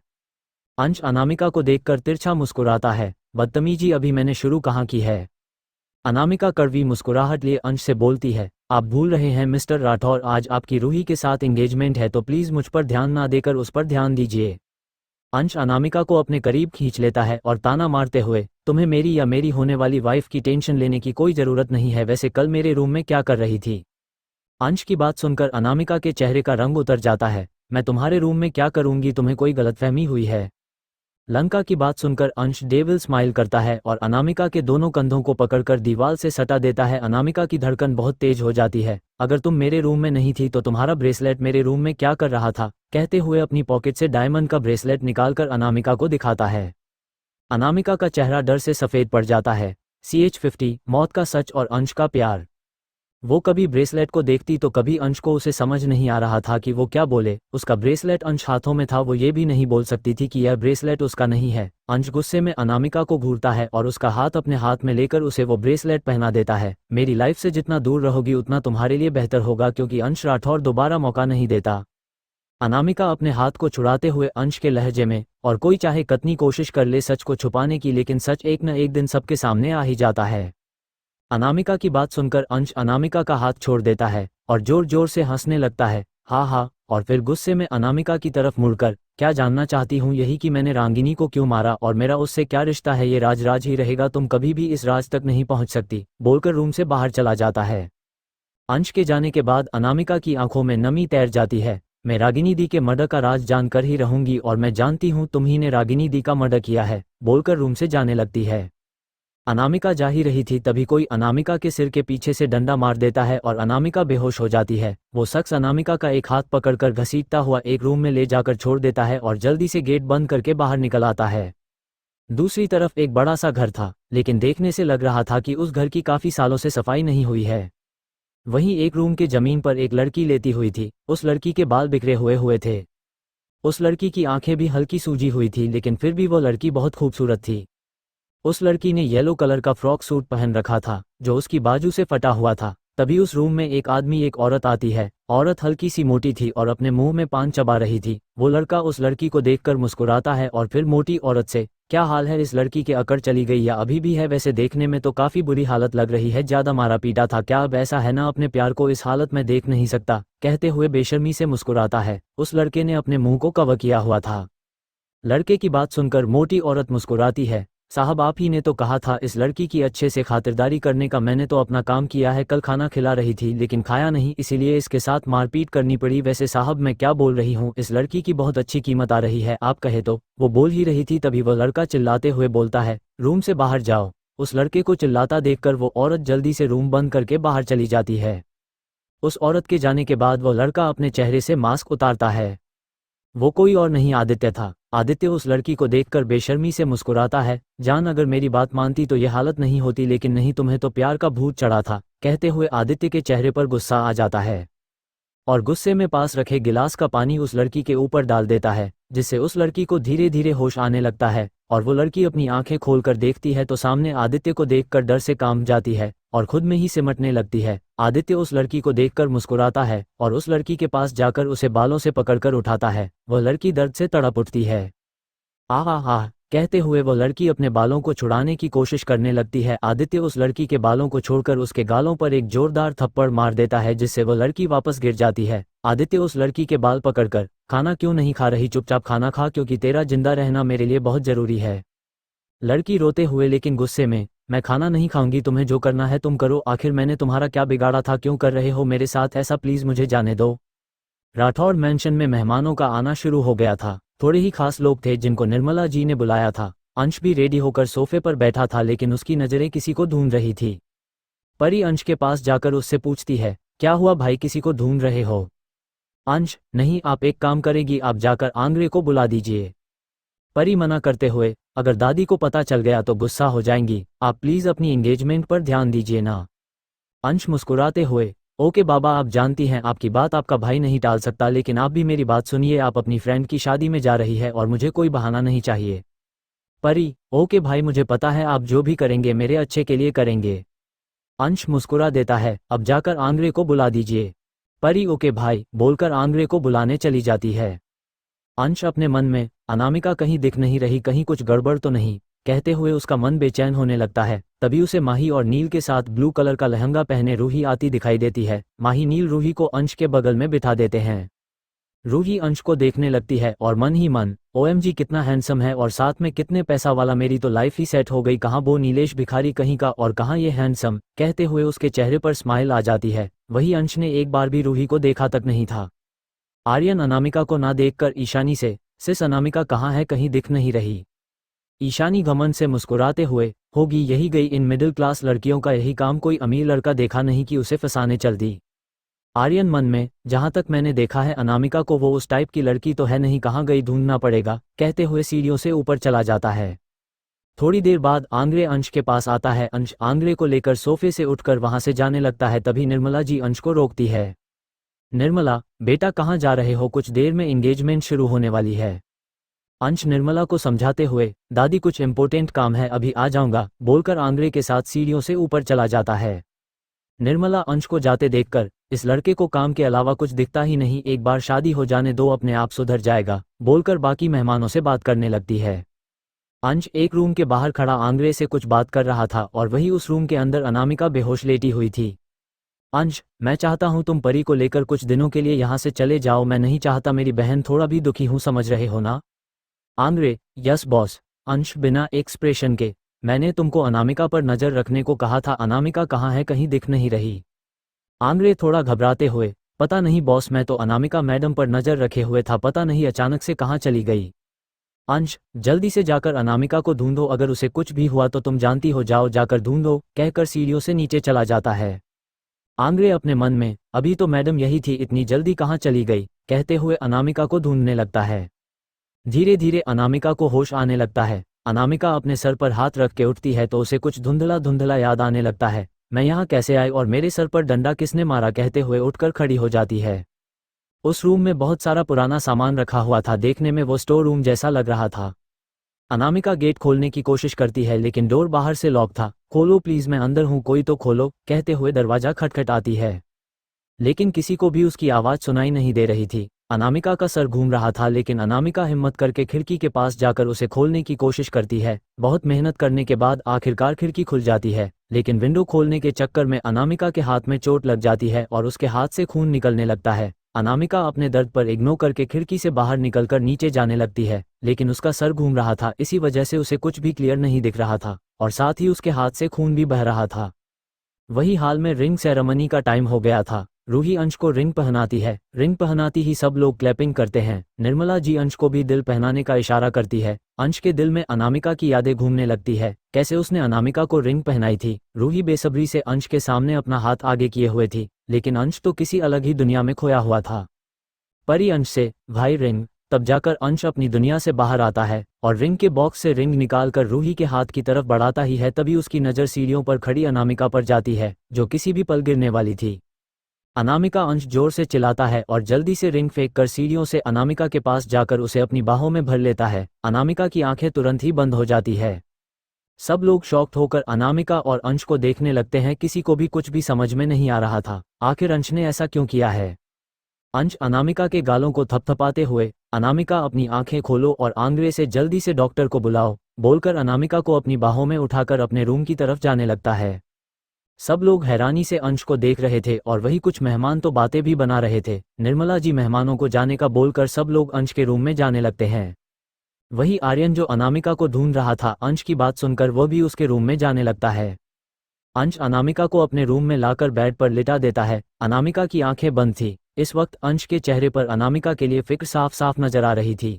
अंश अनामिका को देखकर तिरछा मुस्कुराता है, बदतमीजी अभी मैंने शुरू कहाँ की है। अनामिका कड़वी मुस्कुराहट लिए अंश से बोलती है, आप भूल रहे हैं मिस्टर राठौर, आज आपकी रूही के साथ एंगेजमेंट है तो प्लीज़ मुझ पर ध्यान ना देकर उस पर ध्यान दीजिए। अंश अनामिका को अपने करीब खींच लेता है और ताना मारते हुए, तुम्हें मेरी या मेरी होने वाली वाइफ की टेंशन लेने की कोई ज़रूरत नहीं है, वैसे कल मेरे रूम में क्या कर रही थी। अंश की बात सुनकर अनामिका के चेहरे का रंग उतर जाता है, मैं तुम्हारे रूम में क्या करूंगी, तुम्हें कोई गलतफहमी हुई है। लंका की बात सुनकर अंश डेविल स्माइल करता है और अनामिका के दोनों कंधों को पकड़कर दीवार से सटा देता है। अनामिका की धड़कन बहुत तेज हो जाती है, अगर तुम मेरे रूम में नहीं थी तो तुम्हारा ब्रेसलेट मेरे रूम में क्या कर रहा था, कहते हुए अपनी पॉकेट से डायमंड का ब्रेसलेट निकालकर अनामिका को दिखाता है। अनामिका का चेहरा डर से सफ़ेद पड़ जाता है। CH50 मौत का सच और अंश का प्यार। वो कभी ब्रेसलेट को देखती तो कभी अंश को, उसे समझ नहीं आ रहा था कि वो क्या बोले। उसका ब्रेसलेट अंश हाथों में था, वो ये भी नहीं बोल सकती थी कि यह ब्रेसलेट उसका नहीं है। अंश गुस्से में अनामिका को घूरता है और उसका हाथ अपने हाथ में लेकर उसे वो ब्रेसलेट पहना देता है। मेरी लाइफ से जितना दूर रहोगी उतना तुम्हारे लिए बेहतर होगा, क्योंकि अंश राठौर दोबारा मौका नहीं देता। अनामिका अपने हाथ को छुड़ाते हुए अंश के लहजे में, और कोई चाहे कितनी कोशिश कर ले सच को छुपाने की, लेकिन सच एक न एक दिन सबके सामने आ ही जाता है। अनामिका की बात सुनकर अंश अनामिका का हाथ छोड़ देता है और जोर जोर से हंसने लगता है, हा हा, और फिर गुस्से में अनामिका की तरफ मुड़कर, क्या जानना चाहती हूँ यही कि मैंने रागिनी को क्यों मारा और मेरा उससे क्या रिश्ता है, ये राज राज ही रहेगा, तुम कभी भी इस राज तक नहीं पहुँच सकती, बोलकर रूम से बाहर चला जाता है। अंश के जाने के बाद अनामिका की आंखों में नमी तैर जाती है। मैं रागिनी दी के मर्डर का राज जानकर ही रहूंगी, और मैं जानती हूँ तुम ही ने रागिनी दी का मर्डर किया है, बोलकर रूम से जाने लगती है। अनामिका जा ही रही थी तभी कोई अनामिका के सिर के पीछे से डंडा मार देता है और अनामिका बेहोश हो जाती है। वो शख्स अनामिका का एक हाथ पकड़कर घसीटता हुआ एक रूम में ले जाकर छोड़ देता है और जल्दी से गेट बंद करके बाहर निकल आता है। दूसरी तरफ एक बड़ा सा घर था, लेकिन देखने से लग रहा था कि उस घर की काफ़ी सालों से सफाई नहीं हुई है। वहीं एक रूम के जमीन पर एक लड़की लेटी हुई थी। उस लड़की के बाल बिखरे हुए हुए थे। उस लड़की की आंखें भी हल्की सूजी हुई थी, लेकिन फिर भी वो लड़की बहुत खूबसूरत थी। उस लड़की ने येलो कलर का फ्रॉक सूट पहन रखा था जो उसकी बाजू से फटा हुआ था। तभी उस रूम में एक आदमी एक औरत आती है। औरत हल्की सी मोटी थी और अपने मुंह में पान चबा रही थी। वो लड़का उस लड़की को देखकर मुस्कुराता है और फिर मोटी औरत से, क्या हाल है, इस लड़की के अकड़ चली गई या अभी भी है, वैसे देखने में तो काफ़ी बुरी हालत लग रही है, ज़्यादा मारा पीटा था क्या, अब ऐसा है ना, अपने प्यार को इस हालत में देख नहीं सकता, कहते हुए बेशर्मी से मुस्कुराता है। उस लड़के ने अपने मुंह को कवर किया हुआ था। लड़के की बात सुनकर मोटी औरत मुस्कुराती है, साहब आप ही ने तो कहा था इस लड़की की अच्छे से खातिरदारी करने का, मैंने तो अपना काम किया है, कल खाना खिला रही थी लेकिन खाया नहीं, इसीलिए इसके साथ मारपीट करनी पड़ी, वैसे साहब मैं क्या बोल रही हूँ, इस लड़की की बहुत अच्छी कीमत आ रही है, आप कहे तो। वो बोल ही रही थी तभी वह लड़का चिल्लाते हुए बोलता है, रूम से बाहर जाओ। उस लड़के को चिल्लाता देखकर वो औरत जल्दी से रूम बंद करके बाहर चली जाती है। उस औरत के जाने के बाद वो लड़का अपने चेहरे से मास्क उतारता है। वो कोई और नहीं आदित्य था। आदित्य उस लड़की को देखकर बेशर्मी से मुस्कुराता है, जान अगर मेरी बात मानती तो यह हालत नहीं होती, लेकिन नहीं, तुम्हें तो प्यार का भूत चढ़ा था, कहते हुए आदित्य के चेहरे पर गुस्सा आ जाता है और गुस्से में पास रखे गिलास का पानी उस लड़की के ऊपर डाल देता है, जिससे उस लड़की को धीरे धीरे होश आने लगता है और वो लड़की अपनी आंखें खोलकर देखती है तो सामने आदित्य को देखकर डर से कांप जाती है और खुद में ही सिमटने लगती है। आदित्य उस लड़की को देखकर मुस्कुराता है और उस लड़की के पास जाकर उसे बालों से पकड़कर उठाता है। वह लड़की दर्द से तड़प उठती है। आह आह कहते हुए वो लड़की अपने बालों को छुड़ाने की कोशिश करने लगती है। आदित्य उस लड़की के बालों को छोड़कर उसके गालों पर एक जोरदार थप्पड़ मार देता है, जिससे वो लड़की वापस गिर जाती है। आदित्य उस लड़की के बाल पकड़कर खाना क्यों नहीं खा रही? चुपचाप खाना खा, क्योंकि तेरा जिंदा रहना मेरे लिए बहुत जरूरी है। लड़की रोते हुए लेकिन गुस्से में, मैं खाना नहीं खाऊंगी, तुम्हें जो करना है तुम करो, आखिर मैंने तुम्हारा क्या बिगाड़ा था? क्यों कर रहे हो मेरे साथ ऐसा? प्लीज मुझे जाने दो। राठौड़ मैंशन में मेहमानों का आना शुरू हो गया था। थोड़े ही खास लोग थे जिनको निर्मला जी ने बुलाया था। अंश भी रेडी होकर सोफे पर बैठा था, लेकिन उसकी नजरें किसी को ढूंढ रही थी। परी अंश के पास जाकर उससे पूछती है, क्या हुआ भाई, किसी को ढूंढ रहे हो? अंश, नहीं, आप एक काम करेगी, आप जाकर आंग्रे को बुला दीजिए। परी मना करते हुए, अगर दादी को पता चल गया तो गुस्सा हो जाएंगी, आप प्लीज अपनी एंगेजमेंट पर ध्यान दीजिए ना। अंश मुस्कुराते हुए, ओके बाबा, आप जानती हैं आपकी बात आपका भाई नहीं टाल सकता, लेकिन आप भी मेरी बात सुनिए, आप अपनी फ्रेंड की शादी में जा रही है और मुझे कोई बहाना नहीं चाहिए। परी, ओके भाई, मुझे पता है आप जो भी करेंगे मेरे अच्छे के लिए करेंगे। अंश मुस्कुरा देता है, अब जाकर आंग्रे को बुला दीजिए। परी ओके भाई बोलकर आंग्रे को बुलाने चली जाती है। अंश अपने मन में, अनामिका कहीं दिख नहीं रही, कहीं कुछ गड़बड़ तो नहीं, कहते हुए उसका मन बेचैन होने लगता है। तभी उसे माही और नील के साथ ब्लू कलर का लहंगा पहने रूही आती दिखाई देती है। माही नील रूही को अंश के बगल में बिठा देते हैं। रूही अंश को देखने लगती है और मन ही मन, ओएमजी कितना हैंडसम है और साथ में कितने पैसा वाला, मेरी तो लाइफ ही सेट हो गई, कहाँ वो नीलेश भिखारी कहीं का और कहाँ ये हैंडसम, कहते हुए उसके चेहरे पर स्माइल आ जाती है। वही अंश ने एक बार भी रूही को देखा तक नहीं था। आर्यन अनामिका को ना देखकर ईशानी से, सिस अनामिका कहाँ है, कहीं दिख नहीं रही। ईशानी घमंड से मुस्कुराते हुए, होगी यही गई, इन मिडिल क्लास लड़कियों का यही काम, कोई अमीर लड़का देखा नहीं कि उसे फंसाने चल दी। आर्यन मन में, जहां तक मैंने देखा है अनामिका को वो उस टाइप की लड़की तो है नहीं, कहाँ गई ढूंढना पड़ेगा, कहते हुए सीढ़ियों से ऊपर चला जाता है। थोड़ी देर बाद आंग्रे अंश के पास आता है। अंश आंग्रे को लेकर सोफे से उठकर वहां से जाने लगता है, तभी निर्मला जी अंश को रोकती है। निर्मला, बेटा कहाँ जा रहे हो, कुछ देर में एंगेजमेंट शुरू होने वाली है। अंश निर्मला को समझाते हुए, दादी कुछ इम्पोर्टेंट काम है, अभी आ जाऊंगा, बोलकर आंग्रे के साथ सीढ़ियों से ऊपर चला जाता है। निर्मला अंश को जाते देखकर, इस लड़के को काम के अलावा कुछ दिखता ही नहीं, एक बार शादी हो जाने दो, अपने आप सुधर जाएगा, बोलकर बाकी मेहमानों से बात करने लगती है। अंश एक रूम के बाहर खड़ा आंग्रे से कुछ बात कर रहा था और वही उस रूम के अंदर अनामिका बेहोश लेटी हुई थी। अंश, मैं चाहता हूं तुम परी को लेकर कुछ दिनों के लिए यहां से चले जाओ, मैं नहीं चाहता मेरी बहन थोड़ा भी दुखी हूं, समझ रहे हो ना? Angre, yes boss. अंश बिना एक्सप्रेशन के, मैंने तुमको अनामिका पर नजर रखने को कहा था, अनामिका कहाँ है, कहीं दिख नहीं रही। आंग्रे थोड़ा घबराते हुए, पता नहीं बॉस, मैं तो अनामिका मैडम पर नजर रखे हुए था, पता नहीं अचानक से कहाँ चली गई। अंश, जल्दी से जाकर अनामिका को ढूंढो, अगर उसे कुछ भी हुआ तो तुम जानती हो, जाओ जाकर ढूंढो, कहकर सीढ़ियों से नीचे चला जाता है। आंग्रे अपने मन में, अभी तो मैडम यही थी, इतनी जल्दी कहाँ चली गई, कहते हुए अनामिका को ढूंढने लगता है। धीरे धीरे अनामिका को होश आने लगता है। अनामिका अपने सर पर हाथ रख के उठती है तो उसे कुछ धुंधला धुंधला याद आने लगता है, मैं यहाँ कैसे आई और मेरे सर पर डंडा किसने मारा, कहते हुए उठकर खड़ी हो जाती है। उस रूम में बहुत सारा पुराना सामान रखा हुआ था, देखने में वो स्टोर रूम जैसा लग रहा था। अनामिका गेट खोलने की कोशिश करती है लेकिन डोर बाहर से लॉक था। खोलो प्लीज, मैं अंदर हूँ, कोई तो खोलो, कहते हुए दरवाजा खटखटाती है। लेकिन किसी को भी उसकी आवाज सुनाई नहीं दे रही थी। अनामिका का सर घूम रहा था लेकिन अनामिका हिम्मत करके खिड़की के पास जाकर उसे खोलने की कोशिश करती है। बहुत मेहनत करने के बाद आखिरकार खिड़की खुल जाती है, लेकिन विंडो खोलने के चक्कर में अनामिका के हाथ में चोट लग जाती है और उसके हाथ से खून निकलने लगता है। अनामिका अपने दर्द पर इग्नोर करके खिड़की से बाहर निकलकर नीचे जाने लगती है, लेकिन उसका सर घूम रहा था, इसी वजह से उसे कुछ भी क्लियर नहीं दिख रहा था और साथ ही उसके हाथ से खून भी बह रहा था। वही हाल में रिंग सेरेमनी का टाइम हो गया था। रूही अंश को रिंग पहनाती है। रिंग पहनाती ही सब लोग क्लैपिंग करते हैं। निर्मला जी अंश को भी दिल पहनाने का इशारा करती है। अंश के दिल में अनामिका की यादें घूमने लगती है, कैसे उसने अनामिका को रिंग पहनाई थी। रूही बेसब्री से अंश के सामने अपना हाथ आगे किए हुए थी, लेकिन अंश तो किसी अलग ही दुनिया में खोया हुआ था। परी अंश से, भाई रिंग। तब जाकर अंश अपनी दुनिया से बाहर आता है और रिंग के बॉक्स से रिंग निकालकर रूही के हाथ की तरफ बढ़ाता ही है, तभी उसकी नज़र सीढ़ियों पर खड़ी अनामिका पर जाती है, जो किसी भी पल गिरने वाली थी। अनामिका अंश जोर से चिल्लाता है और जल्दी से रिंग फेंक कर सीढ़ियों से अनामिका के पास जाकर उसे अपनी बाहों में भर लेता है। अनामिका की आंखें तुरंत ही बंद हो जाती है। सब लोग शॉक्ड होकर अनामिका और अंश को देखने लगते हैं, किसी को भी कुछ भी समझ में नहीं आ रहा था, आखिर अंश ने ऐसा क्यों किया है। अंश अनामिका के गालों को थपथपाते हुए, अनामिका अपनी आंखें खोलो और आंग्रे से जल्दी से डॉक्टर को बुलाओ, बोलकर अनामिका को अपनी बाहों में उठाकर अपने रूम की तरफ जाने लगता है। सब लोग हैरानी से अंश को देख रहे थे और वही कुछ मेहमान तो बातें भी बना रहे थे। निर्मला जी मेहमानों को जाने का बोलकर सब लोग अंश के रूम में जाने लगते हैं। वही आर्यन जो अनामिका को ढूंढ रहा था, अंश की बात सुनकर वह भी उसके रूम में जाने लगता है। अंश अनामिका को अपने रूम में लाकर बेड पर लिटा देता है। अनामिका की आंखें बंद थी। इस वक्त अंश के चेहरे पर अनामिका के लिए फिक्र साफ साफ नजर आ रही थी।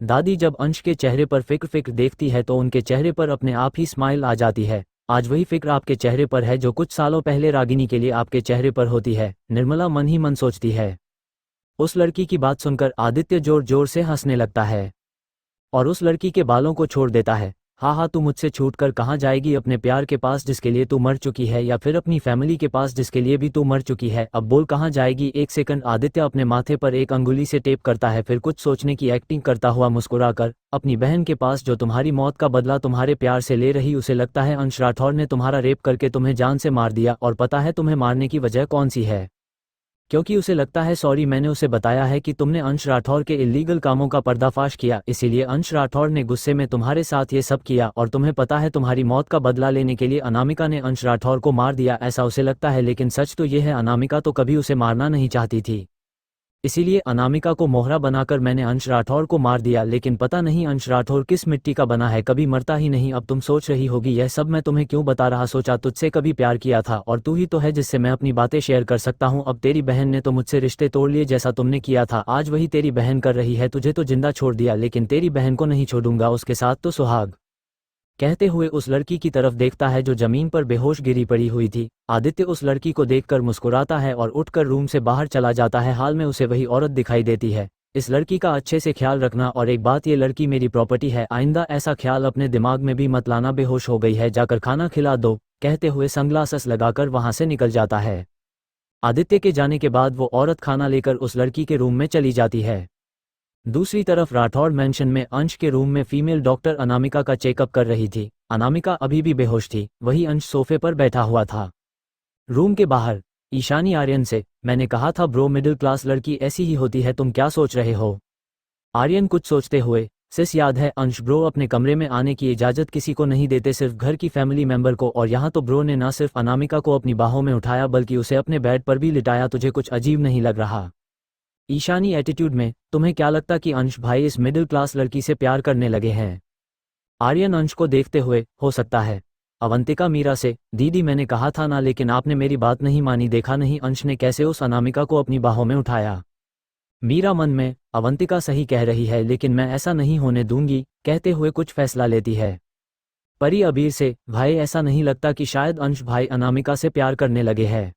दादी जब अंश के चेहरे पर फिक्र देखती है तो उनके चेहरे पर अपने आप ही स्माइल आ जाती है। आज वही फिक्र आपके चेहरे पर है जो कुछ सालों पहले रागिनी के लिए आपके चेहरे पर होती है, निर्मला मन ही मन सोचती है। उस लड़की की बात सुनकर आदित्य जोर जोर से हंसने लगता है और उस लड़की के बालों को छोड़ देता है। हाँ हाँ, तू मुझसे छूटकर कहाँ जाएगी? अपने प्यार के पास जिसके लिए तू मर चुकी है, या फिर अपनी फैमिली के पास जिसके लिए भी तू मर चुकी है? अब बोल कहाँ जाएगी? एक सेकंड। आदित्य अपने माथे पर एक अंगुली से टेप करता है, फिर कुछ सोचने की एक्टिंग करता हुआ मुस्कुराकर, अपनी बहन के पास जो तुम्हारी मौत का बदला तुम्हारे प्यार से ले रही, उसे लगता है अंश राठौर ने तुम्हारा रेप करके तुम्हें जान से मार दिया। और पता है तुम्हें मारने की वजह कौन सी है? क्योंकि उसे लगता है सॉरी, मैंने उसे बताया है कि तुमने अंश राठौर के इल्लीगल कामों का पर्दाफाश किया, इसीलिए अंश राठौर ने गुस्से में तुम्हारे साथ ये सब किया। और तुम्हें पता है तुम्हारी मौत का बदला लेने के लिए अनामिका ने अंश राठौर को मार दिया, ऐसा उसे लगता है। लेकिन सच तो ये है, अनामिका तो कभी उसे मारना नहीं चाहती थी, इसीलिए अनामिका को मोहरा बनाकर मैंने अंश राठौर को मार दिया। लेकिन पता नहीं अंश राठौर किस मिट्टी का बना है, कभी मरता ही नहीं। अब तुम सोच रही होगी यह सब मैं तुम्हें क्यों बता रहा, सोचा तुझसे कभी प्यार किया था और तू ही तो है जिससे मैं अपनी बातें शेयर कर सकता हूँ। अब तेरी बहन ने तो मुझसे रिश्ते तोड़ लिए, जैसा तुमने किया था आज वही तेरी बहन कर रही है। तुझे तो जिंदा छोड़ दिया, लेकिन तेरी बहन को नहीं छोड़ूंगा, उसके साथ तो सुहाग। कहते हुए उस लड़की की तरफ देखता है जो जमीन पर बेहोश गिरी पड़ी हुई थी। आदित्य उस लड़की को देखकर मुस्कुराता है और उठकर रूम से बाहर चला जाता है। हाल में उसे वही औरत दिखाई देती है। इस लड़की का अच्छे से ख्याल रखना, और एक बात, ये लड़की मेरी प्रॉपर्टी है, आइंदा ऐसा ख्याल अपने दिमाग में भी मत लाना। बेहोश हो गई है, जाकर खाना खिला दो, कहते हुए सनग्लासेस लगाकर वहां से निकल जाता है। आदित्य के जाने के बाद वो औरत खाना लेकर उस लड़की के रूम में चली जाती है। दूसरी तरफ राठौड़ मैंशन में अंश के रूम में फीमेल डॉक्टर अनामिका का चेकअप कर रही थी। अनामिका अभी भी बेहोश थी, वही अंश सोफे पर बैठा हुआ था। रूम के बाहर ईशानी आर्यन से, मैंने कहा था ब्रो, मिडिल क्लास लड़की ऐसी ही होती है, तुम क्या सोच रहे हो? आर्यन कुछ सोचते हुए, सिस याद है अंश ब्रो अपने कमरे में आने की इजाज़त किसी को नहीं देते, सिर्फ घर की फैमिली मेंबर को, और यहाँ तो ब्रो ने ना सिर्फ अनामिका को अपनी बाहों में उठाया बल्कि उसे अपने बेड पर भी लिटाया। तुझे कुछ अजीब नहीं लग रहा? ईशानी एटीट्यूड में, तुम्हें क्या लगता कि अंश भाई इस मिडिल क्लास लड़की से प्यार करने लगे हैं? आर्यन अंश को देखते हुए, हो सकता है। अवंतिका मीरा से, दीदी मैंने कहा था ना, लेकिन आपने मेरी बात नहीं मानी, देखा नहीं अंश ने कैसे उस अनामिका को अपनी बाहों में उठाया। मीरा मन में, अवंतिका सही कह रही है, लेकिन मैं ऐसा नहीं होने दूंगी, कहते हुए कुछ फैसला लेती है। परी अबीर से, भाई ऐसा नहीं लगता कि शायद अंश भाई अनामिका से प्यार करने लगे हैं?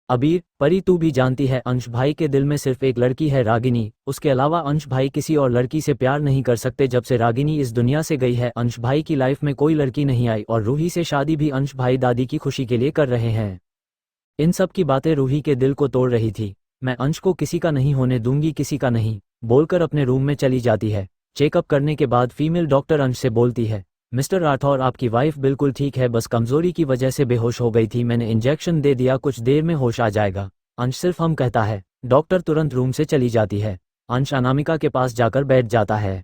अबीर, परी तू भी जानती है अंश भाई के दिल में सिर्फ एक लड़की है, रागिनी, उसके अलावा अंश भाई किसी और लड़की से प्यार नहीं कर सकते। जब से रागिनी इस दुनिया से गई है अंश भाई की लाइफ में कोई लड़की नहीं आई, और रूही से शादी भी अंश भाई दादी की खुशी के लिए कर रहे हैं। इन सब की बातें रूही के दिल को तोड़ रही थी। मैं अंश को किसी का नहीं होने दूंगी, किसी का नहीं, बोलकर अपने रूम में चली जाती है। चेकअप करने के बाद फीमेल डॉक्टर अंश से बोलती है, मिस्टर राठौर आपकी वाइफ बिल्कुल ठीक है, बस कमजोरी की वजह से बेहोश हो गई थी, मैंने इंजेक्शन दे दिया, कुछ देर में होश आ जाएगा। अंश सिर्फ हम कहता है। डॉक्टर तुरंत रूम से चली जाती है। अंश अनामिका के पास जाकर बैठ जाता है।